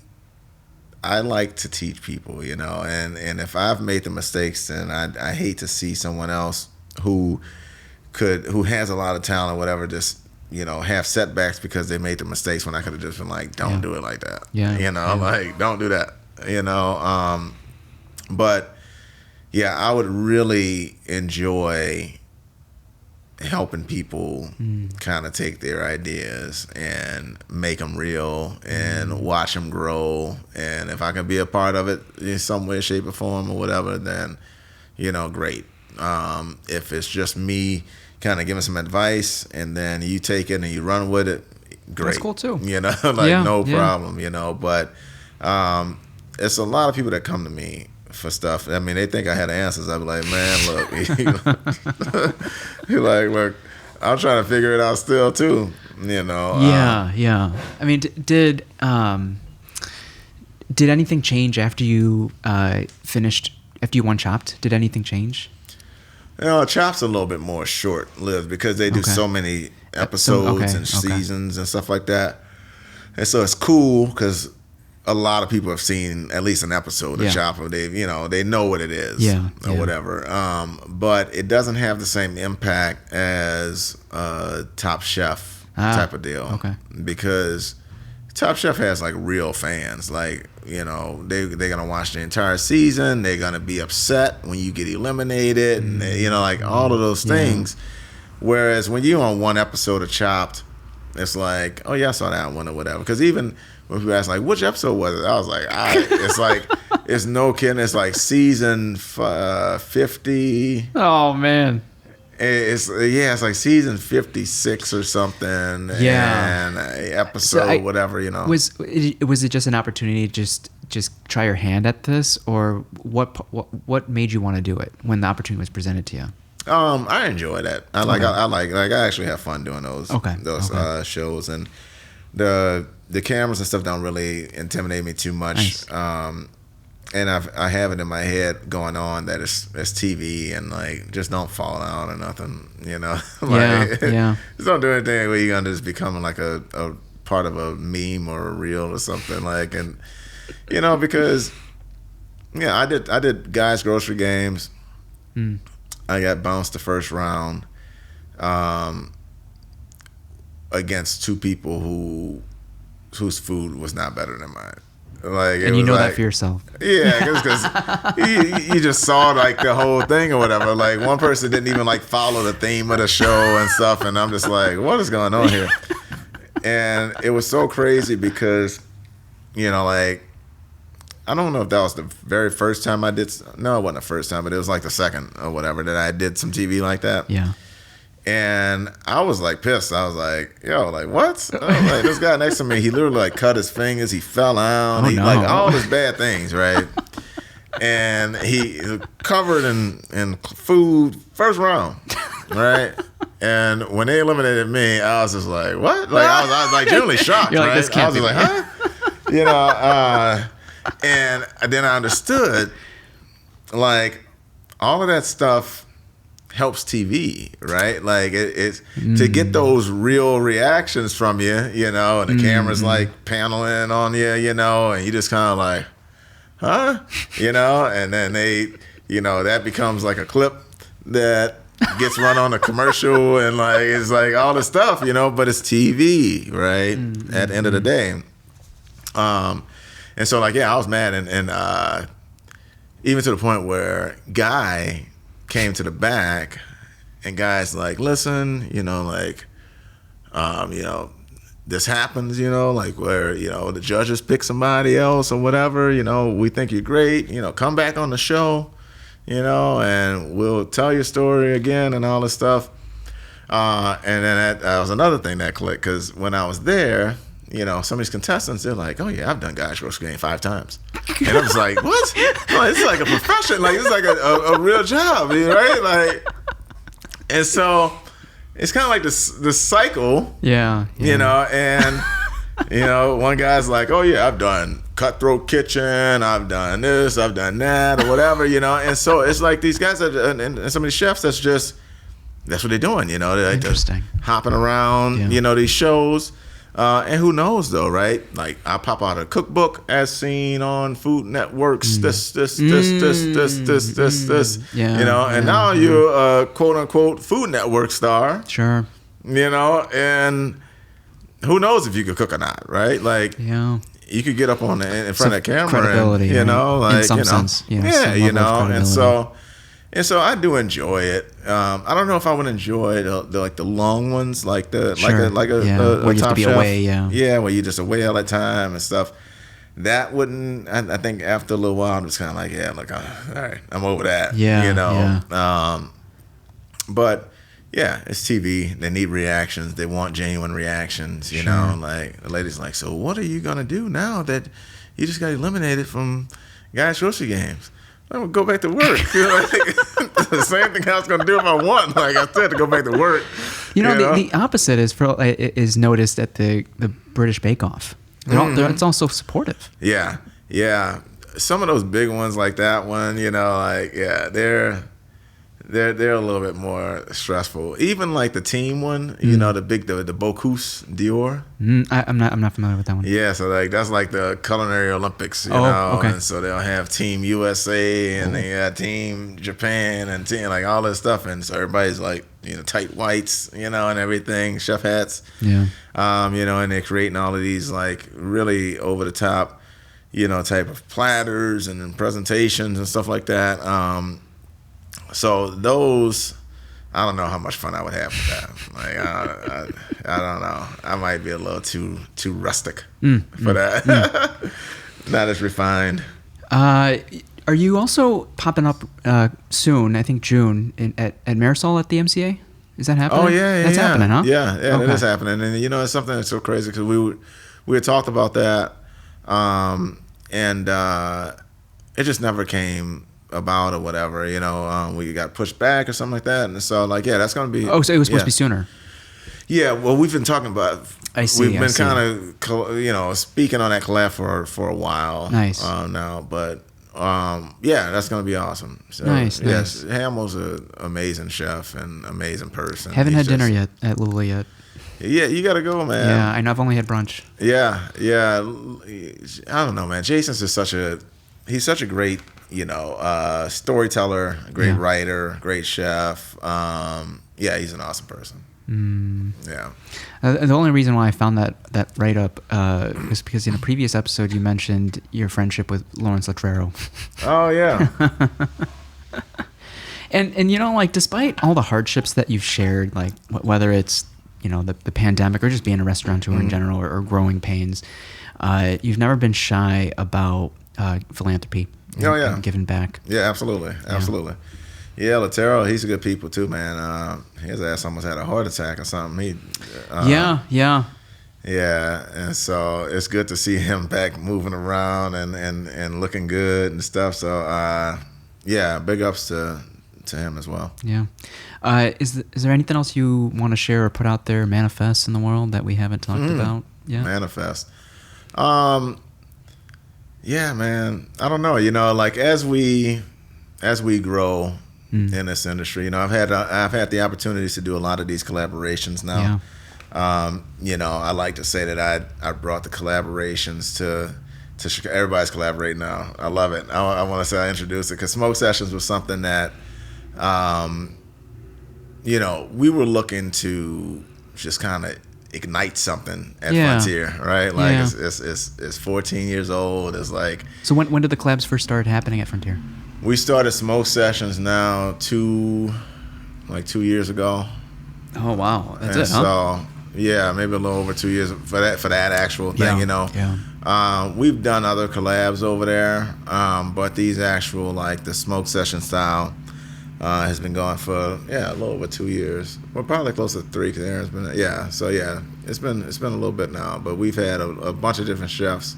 like to teach people, and if I've made the mistakes, then I hate to see someone else who has a lot of talent or whatever just have setbacks because they made the mistakes when I could have just been like, don't do it like that. Like don't do that. But yeah, I would really enjoy helping people kind of take their ideas and make them real and watch them grow. And if I can be a part of it in some way, shape, or form or whatever, then, great. If it's just me kind of giving some advice and then you take it and you run with it, great. That's cool too. No problem, But it's a lot of people that come to me for stuff. I mean, they think I had answers. I'd be like, man, look. You're like, look, I'm trying to figure it out still too, Yeah. I mean, did anything change after you finished, after you won Chopped? Did anything change? Chopped's a little bit more short-lived because they do so many episodes and seasons and stuff like that. And so it's cool because a lot of people have seen at least an episode of Chopper. They know what it is or whatever. But it doesn't have the same impact as Top Chef type of deal. Okay. Because Top Chef has like real fans. Like, they're gonna watch the entire season. They're gonna be upset when you get eliminated, and like all of those things. Whereas when you're on one episode of Chopped, it's like, oh yeah, I saw that one or whatever. Because even when people ask like, which episode was it? I was like, it's like, it's no kidding. It's like season 50. Oh man. It's like season 56 or something. Yeah. And episode whatever, Was it just an opportunity to just try your hand at this, or what made you want to do it when the opportunity was presented to you? I enjoy that. I actually have fun doing those shows, and the cameras and stuff don't really intimidate me too much. Nice. And I have it in my head going on that it's TV and like just don't fall out or nothing, Just don't do anything where you're gonna just become like a part of a meme or a reel or something like, and because I did Guys Grocery Games. I got bounced the first round against two people who whose food was not better than mine. Like, and you know that for yourself. Yeah, because you just saw like the whole thing or whatever. Like one person didn't even like follow the theme of the show and stuff, and I'm just like, what is going on here? And it was so crazy because, like, I don't know if that was the very first time I did. No, it wasn't the first time, but it was like the second or whatever that I did some TV like that. Yeah. And I was like pissed. I was like, yo, like what? I was like, this guy next to me, he literally like cut his fingers. He fell out. Like all these bad things, right? And he covered in food first round, right? And when they eliminated me, I was just like, what? Like I was like genuinely shocked, You're like, right? This can't I was be like, huh? And then I understood, like all of that stuff helps TV, right? Like it's to get those real reactions from you, and the camera's like paneling on you, and you just kind of like, huh? And then they, that becomes like a clip that gets run on a commercial and like, it's like all this stuff, but it's TV, right? At the end of the day. And so like, yeah, I was mad and even to the point where Guy came to the back and Guy's like, listen, this happens, like where, the judges pick somebody else or whatever, we think you're great, come back on the show, and we'll tell your story again and all this stuff. And then that was another thing that clicked, because when I was there, some of these contestants, they're like, oh yeah, I've done Guy's Grocery Game 5 times. And I'm just like, what? Like, it's like a profession. Like, it's like a real job, right? Like, and so it's kind of like this cycle. Yeah. And, one guy's like, oh yeah, I've done Cutthroat Kitchen, I've done this, I've done that, or whatever, and so it's like these guys and some of these chefs, that's what they're doing, they're like just hopping around, these shows. And who knows though, right? Like I pop out a cookbook as seen on Food Network's this, and now you're a quote unquote Food Network star. Sure. And who knows if you could cook or not, right? Like, you could get up in front of that camera, credibility, and, like, in some sense, and so I do enjoy it. I don't know if I would enjoy the long ones, like the sure. like a where you have to be Chef. away, where you're just away all the time and stuff. That wouldn't. I think after a little while, I'm just kind of like, all right, I'm over that. But yeah, it's TV. They need reactions. They want genuine reactions. You know, like the lady's like, so what are you gonna do now that you just got eliminated from Guy's Grocery Games? I'm gonna go back to work. Like, the same thing I was gonna do if I won. Like I said, to go back to work. The opposite is noticed at the British Bake Off. It's also supportive. Yeah. Some of those big ones like that one, they're a little bit more stressful. Even like the team one, the Bocuse d'Or. I'm not familiar with that one. Yeah, so like that's like the Culinary Olympics, okay. And so they'll have Team USA and they got Team Japan and team like all this stuff, and so everybody's like tight whites, and everything, chef hats, and they're creating all of these like really over the top, type of platters and presentations and stuff like that. So those, I don't know how much fun I would have with that. Like I don't know. I might be a little too rustic for that. Not as refined. Are you also popping up soon? I think June at Marisol at the MCA. Is that happening? Oh yeah, that's happening, huh? Yeah, okay. It is happening, and it's something that's so crazy because we had talked about that, and it just never came about or whatever, we got pushed back or something like that, and so like that's gonna be. Oh, so it was supposed to be sooner. Yeah, well, we've been talking about. I see. We've been kind of speaking on that collab for a while. Nice. Now, but that's gonna be awesome. So, nice. Yes, Hamill's an amazing chef and amazing person. Haven't had dinner yet at Lula yet. Yeah, you gotta go, man. Yeah, I know. I've only had brunch. Yeah. I don't know, man. Jason's just such a great. Storyteller, great writer, great chef. He's an awesome person. Yeah. The only reason why I found that write up was because in a previous episode you mentioned your friendship with Lawrence Latrero. Oh yeah. And you know, like, despite all the hardships that you've shared, like whether it's, you know, the pandemic or just being a restaurateur in general, or growing pains, you've never been shy about philanthropy. And giving back. Yeah, absolutely. Yeah, Latero, he's a good people too, man. His ass almost had a heart attack or something. Yeah, and so it's good to see him back moving around and looking good and stuff. So yeah, big ups to him as well. Yeah. Is there anything else you want to share or put out there, manifest in the world that we haven't talked about? Yeah. Manifest. Yeah, man. I don't know. You know, like as we grow in this industry, you know, I've had the opportunities to do a lot of these collaborations now. Yeah. You know, I like to say that I brought the collaborations to Chicago. Everybody's collaborating now. I love it. I want to say I introduced it because Smoke Sessions was something that, you know, we were looking to just kind of ignite something at Frontier, right? Like it's 14 years old. It's like, so when did the collabs first start happening at Frontier? We started Smoke Sessions now 2 years ago. Oh wow, that's and it, huh? So yeah, maybe a little over 2 years for that actual thing, you know. Yeah. We've done other collabs over there, but these actual, like the Smoke Session style, has been going for a little over 2 years. Well, probably close to 3 because Aaron's been so it's been a little bit now. But we've had a bunch of different chefs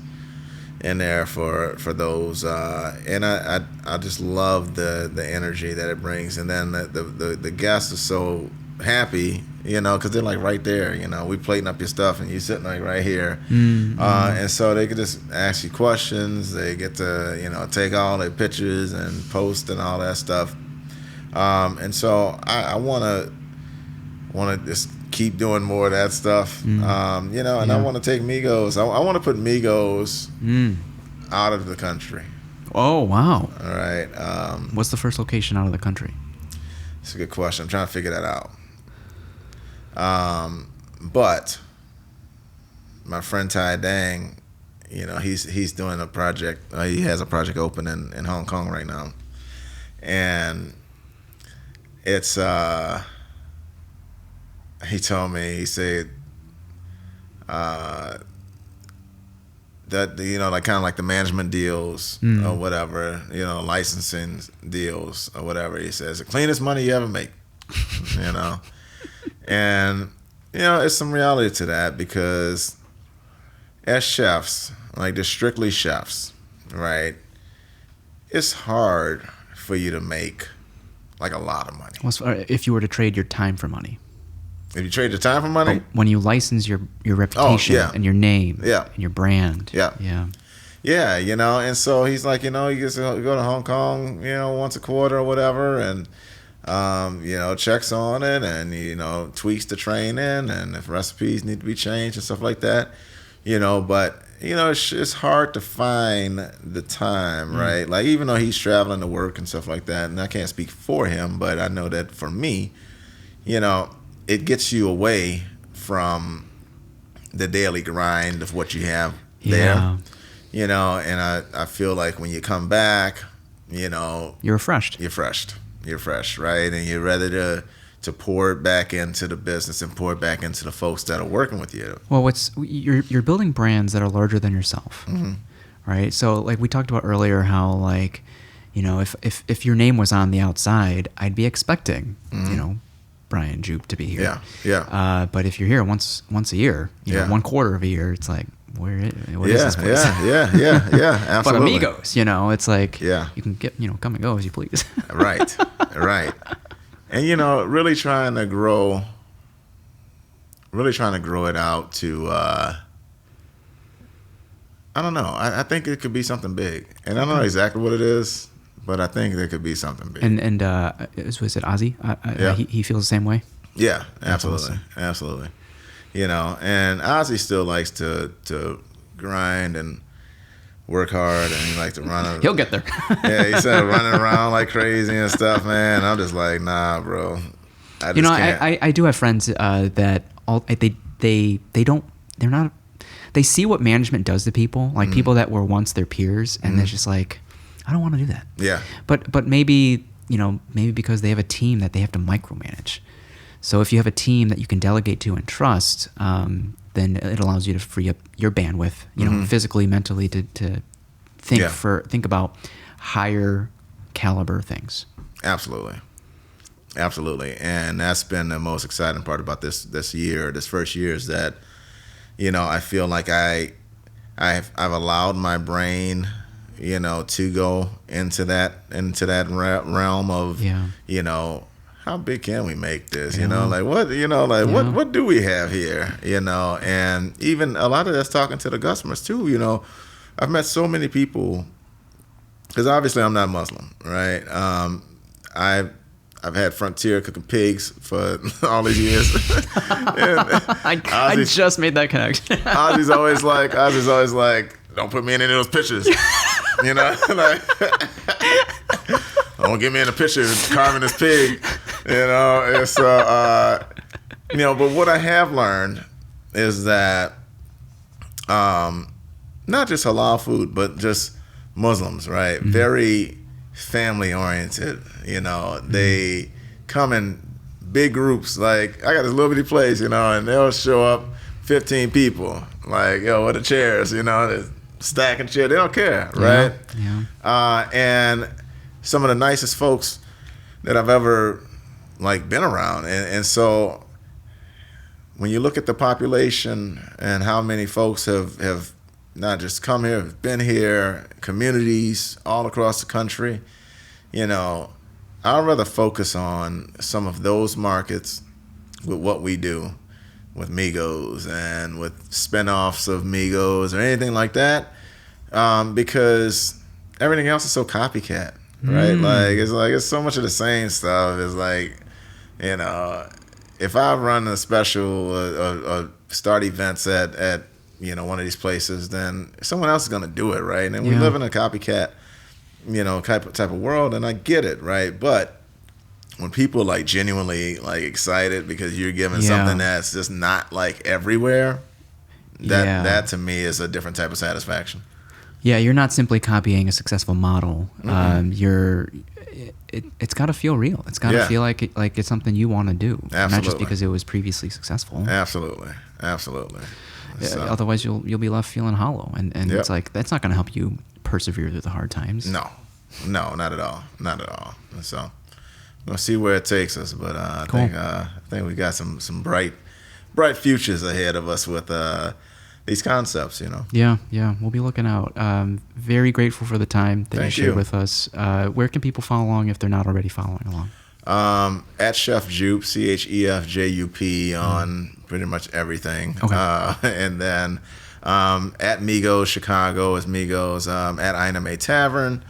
in there for those, and I just love the energy that it brings, and then the guests are so happy, you know, because they're like right there, you know, we plating up your stuff and you're sitting like right here, and so they could just ask you questions. They get to, you know, take all their pictures and post and all that stuff. And so I want to just keep doing more of that stuff, you know, and I want to take Migos. I want to put Migos out of the country. Oh, wow. All right. What's the first location out of the country? It's a good question. I'm trying to figure that out. But my friend Ty Dang, you know, he's doing a project. He has a project open in Hong Kong right now, and it's he told me, he said that, you know, like kind of like the management deals or whatever, you know, licensing deals or whatever. He says the cleanest money you ever make, you know, and you know, it's some reality to that, because as chefs, like they're strictly chefs, right? It's hard for you to make like a lot of money. Well, if you were to trade your time for money. If you trade your time for money? But when you license your reputation and your name and your brand. Yeah, you know, and so he's like, you know, you just go to Hong Kong, you know, once a quarter or whatever, and, you know, checks on it and, you know, tweaks the training, and if recipes need to be changed and stuff like that, you know, but, you know, it's hard to find the time, right? Like, even though he's traveling to work and stuff like that, and I can't speak for him, but I know that for me, you know, it gets you away from the daily grind of what you have there, you know, and I feel like when you come back, you know, you're refreshed, right? And you're ready to pour it back into the business and pour it back into the folks that are working with you. Well, you're building brands that are larger than yourself, right? So like we talked about earlier, how like, you know, if your name was on the outside, I'd be expecting, you know, Brian Jupe to be here. But if you're here once a year, you know, 1/4 of a year, it's like, what is this place? Absolutely. But Amigos, you know, it's like, you can get, you know, come and go as you please. Right. And, you know, really trying to grow it out to, I don't know. I think it could be something big. And I don't know exactly what it is, but I think there could be something big. And was it Ozzy? He feels the same way? Yeah, absolutely. Absolutely. You know, and Ozzy still likes to grind and work hard, and he likes to run. He'll get there. He said running around like crazy and stuff, man. I'm just like, nah, bro. I just can't. I do have friends that they see what management does to people, like people that were once their peers, and they're just like, I don't want to do that. Yeah. But maybe because they have a team that they have to micromanage. So if you have a team that you can delegate to and trust, then it allows you to free up your bandwidth, physically, mentally, to think about higher caliber things. Absolutely. And that's been the most exciting part about this first year, is that, I feel like I've allowed my brain, to go into that realm of, how big can we make this? What do we have here? And even a lot of that's talking to the customers too. I've met so many people, because obviously I'm not Muslim, right? I've had Frontier cooking pigs for all these years. I just made that connection. Ozzy's always like, don't put me in any of those pictures. Don't get me in a picture carving this pig. And so, but what I have learned is that not just halal food, but just Muslims, right? Mm-hmm. Very family oriented. They come in big groups. Like, I got this little bitty place, and they'll show up 15 people. Like, what are chairs? Stacking chairs. They don't care, right? Yeah. And some of the nicest folks that I've ever been around, and so when you look at the population and how many folks have not just come here, have been here, communities all across the country, I'd rather focus on some of those markets with what we do with Migos and with spinoffs of Migos or anything like that, because everything else is so copycat, right? It's so much of the same stuff. It's like, if I run a special or start events at one of these places, then someone else is going to do it, right? And we live in a copycat, type of world, and I get it, right? But when people genuinely excited because you're giving something that's just not everywhere, that to me is a different type of satisfaction. Yeah, you're not simply copying a successful model. Mm-hmm. It's got to feel real. It's got to feel like it's something you want to do, Absolutely. Not just because it was previously successful. Absolutely. So. Otherwise, you'll be left feeling hollow, and it's like that's not going to help you persevere through the hard times. No, not at all. So we'll see where it takes us, but cool. I think we got some bright futures ahead of us with these concepts. Yeah, we'll be looking out. Very grateful for the time that you shared with us. Where can people follow along if they're not already following along? At Chef Jupe, CHEFJUP on pretty much everything. Okay. And then at Migos Chicago is Migos. At Iname Tavern,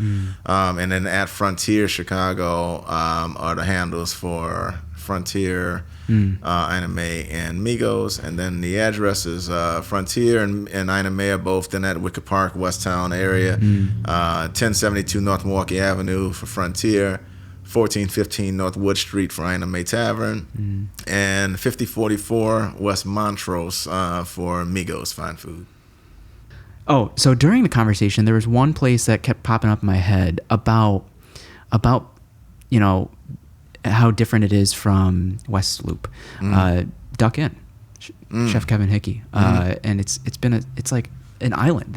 and then at Frontier Chicago are the handles for Frontier, Iname, and Migos. And then the address is Frontier and Iname are both in that Wicker Park, Westtown area. 1072 North Milwaukee Avenue for Frontier. 1415 North Wood Street for Iname Tavern, and 5044 West Montrose for Migos Fine Food. Oh, so during the conversation, there was one place that kept popping up in my head about how different it is from West Loop, Duck Inn, Chef Kevin Hickey, and it's like an island.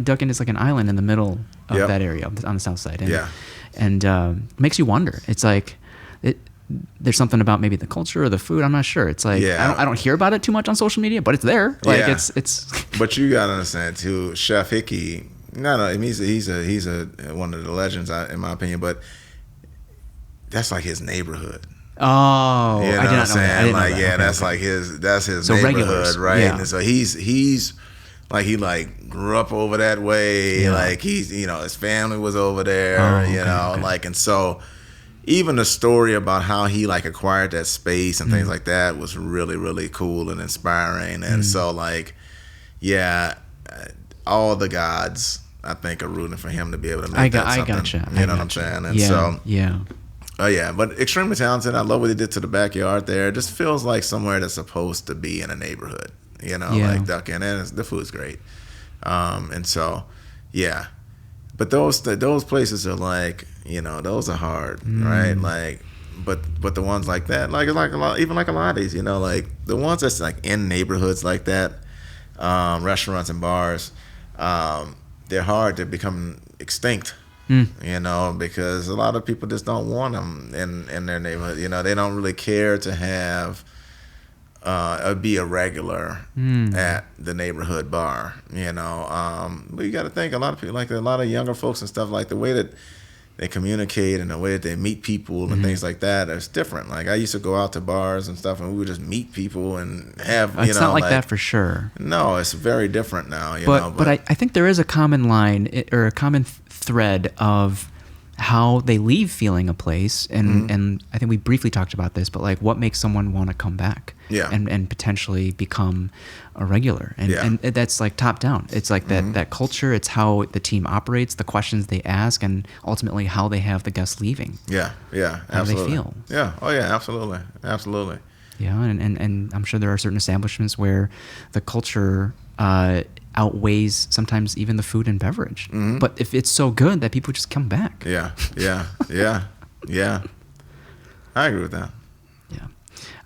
Duck Inn is like an island in the middle of that area on the south side. And makes you wonder. It's like there's something about maybe the culture or the food. I'm not sure. It's like I don't hear about it too much on social media, but it's there. It's. But you gotta understand too, Chef Hickey. He's one of the legends in my opinion. But that's like his neighborhood. Oh, I did not know that. That's his so neighborhood, regulars, right? Yeah. And so he's. He grew up over that way. Yeah. He's his family was over there. And so even the story about how he acquired that space and things like that was really, really cool and inspiring. And so all the gods I think are rooting for him to be able to make that something. Gotcha. You know what I'm saying? And Oh yeah, but extremely talented. I love what they did to the backyard there. It just feels like somewhere that's supposed to be in a neighborhood, like Duck Inn, and the food's great. And so, yeah, but those places are like, those are hard, right? Like, but the ones like that, like a lot, even like a lot of these, like the ones that's like in neighborhoods like that, restaurants and bars, they're hard to become extinct. Because a lot of people just don't want them in their neighborhood. They don't really care to have be a regular at the neighborhood bar. But you got to think, a lot of people, like a lot of younger folks and stuff, like the way that they communicate and the way that they meet people and things like that is different. Like I used to go out to bars and stuff, and we would just meet people and have. It's not like that for sure. No, it's very different now. But I think there is a common line or a common thread of how they leave feeling a place, and I think we briefly talked about this, but like what makes someone want to come back, and potentially become a regular, and that's like top down. It's like that culture. It's how the team operates, the questions they ask, and ultimately how they have the guests leaving. How absolutely. They feel. Yeah, oh yeah, absolutely. Yeah, and I'm sure there are certain establishments where the culture outweighs sometimes even the food and beverage. But if it's so good that people just come back. Yeah. I agree with that. Yeah.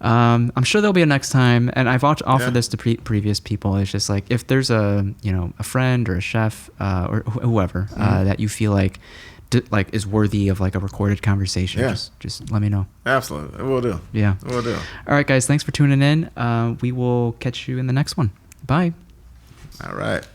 I'm sure there'll be a next time, and I've offered this to previous people. It's just like, if there's a friend or a chef or whoever that you feel like is worthy of like a recorded conversation, just let me know. Absolutely, we'll do. Yeah, we'll do. All right, guys, thanks for tuning in. We will catch you in the next one. Bye. All right.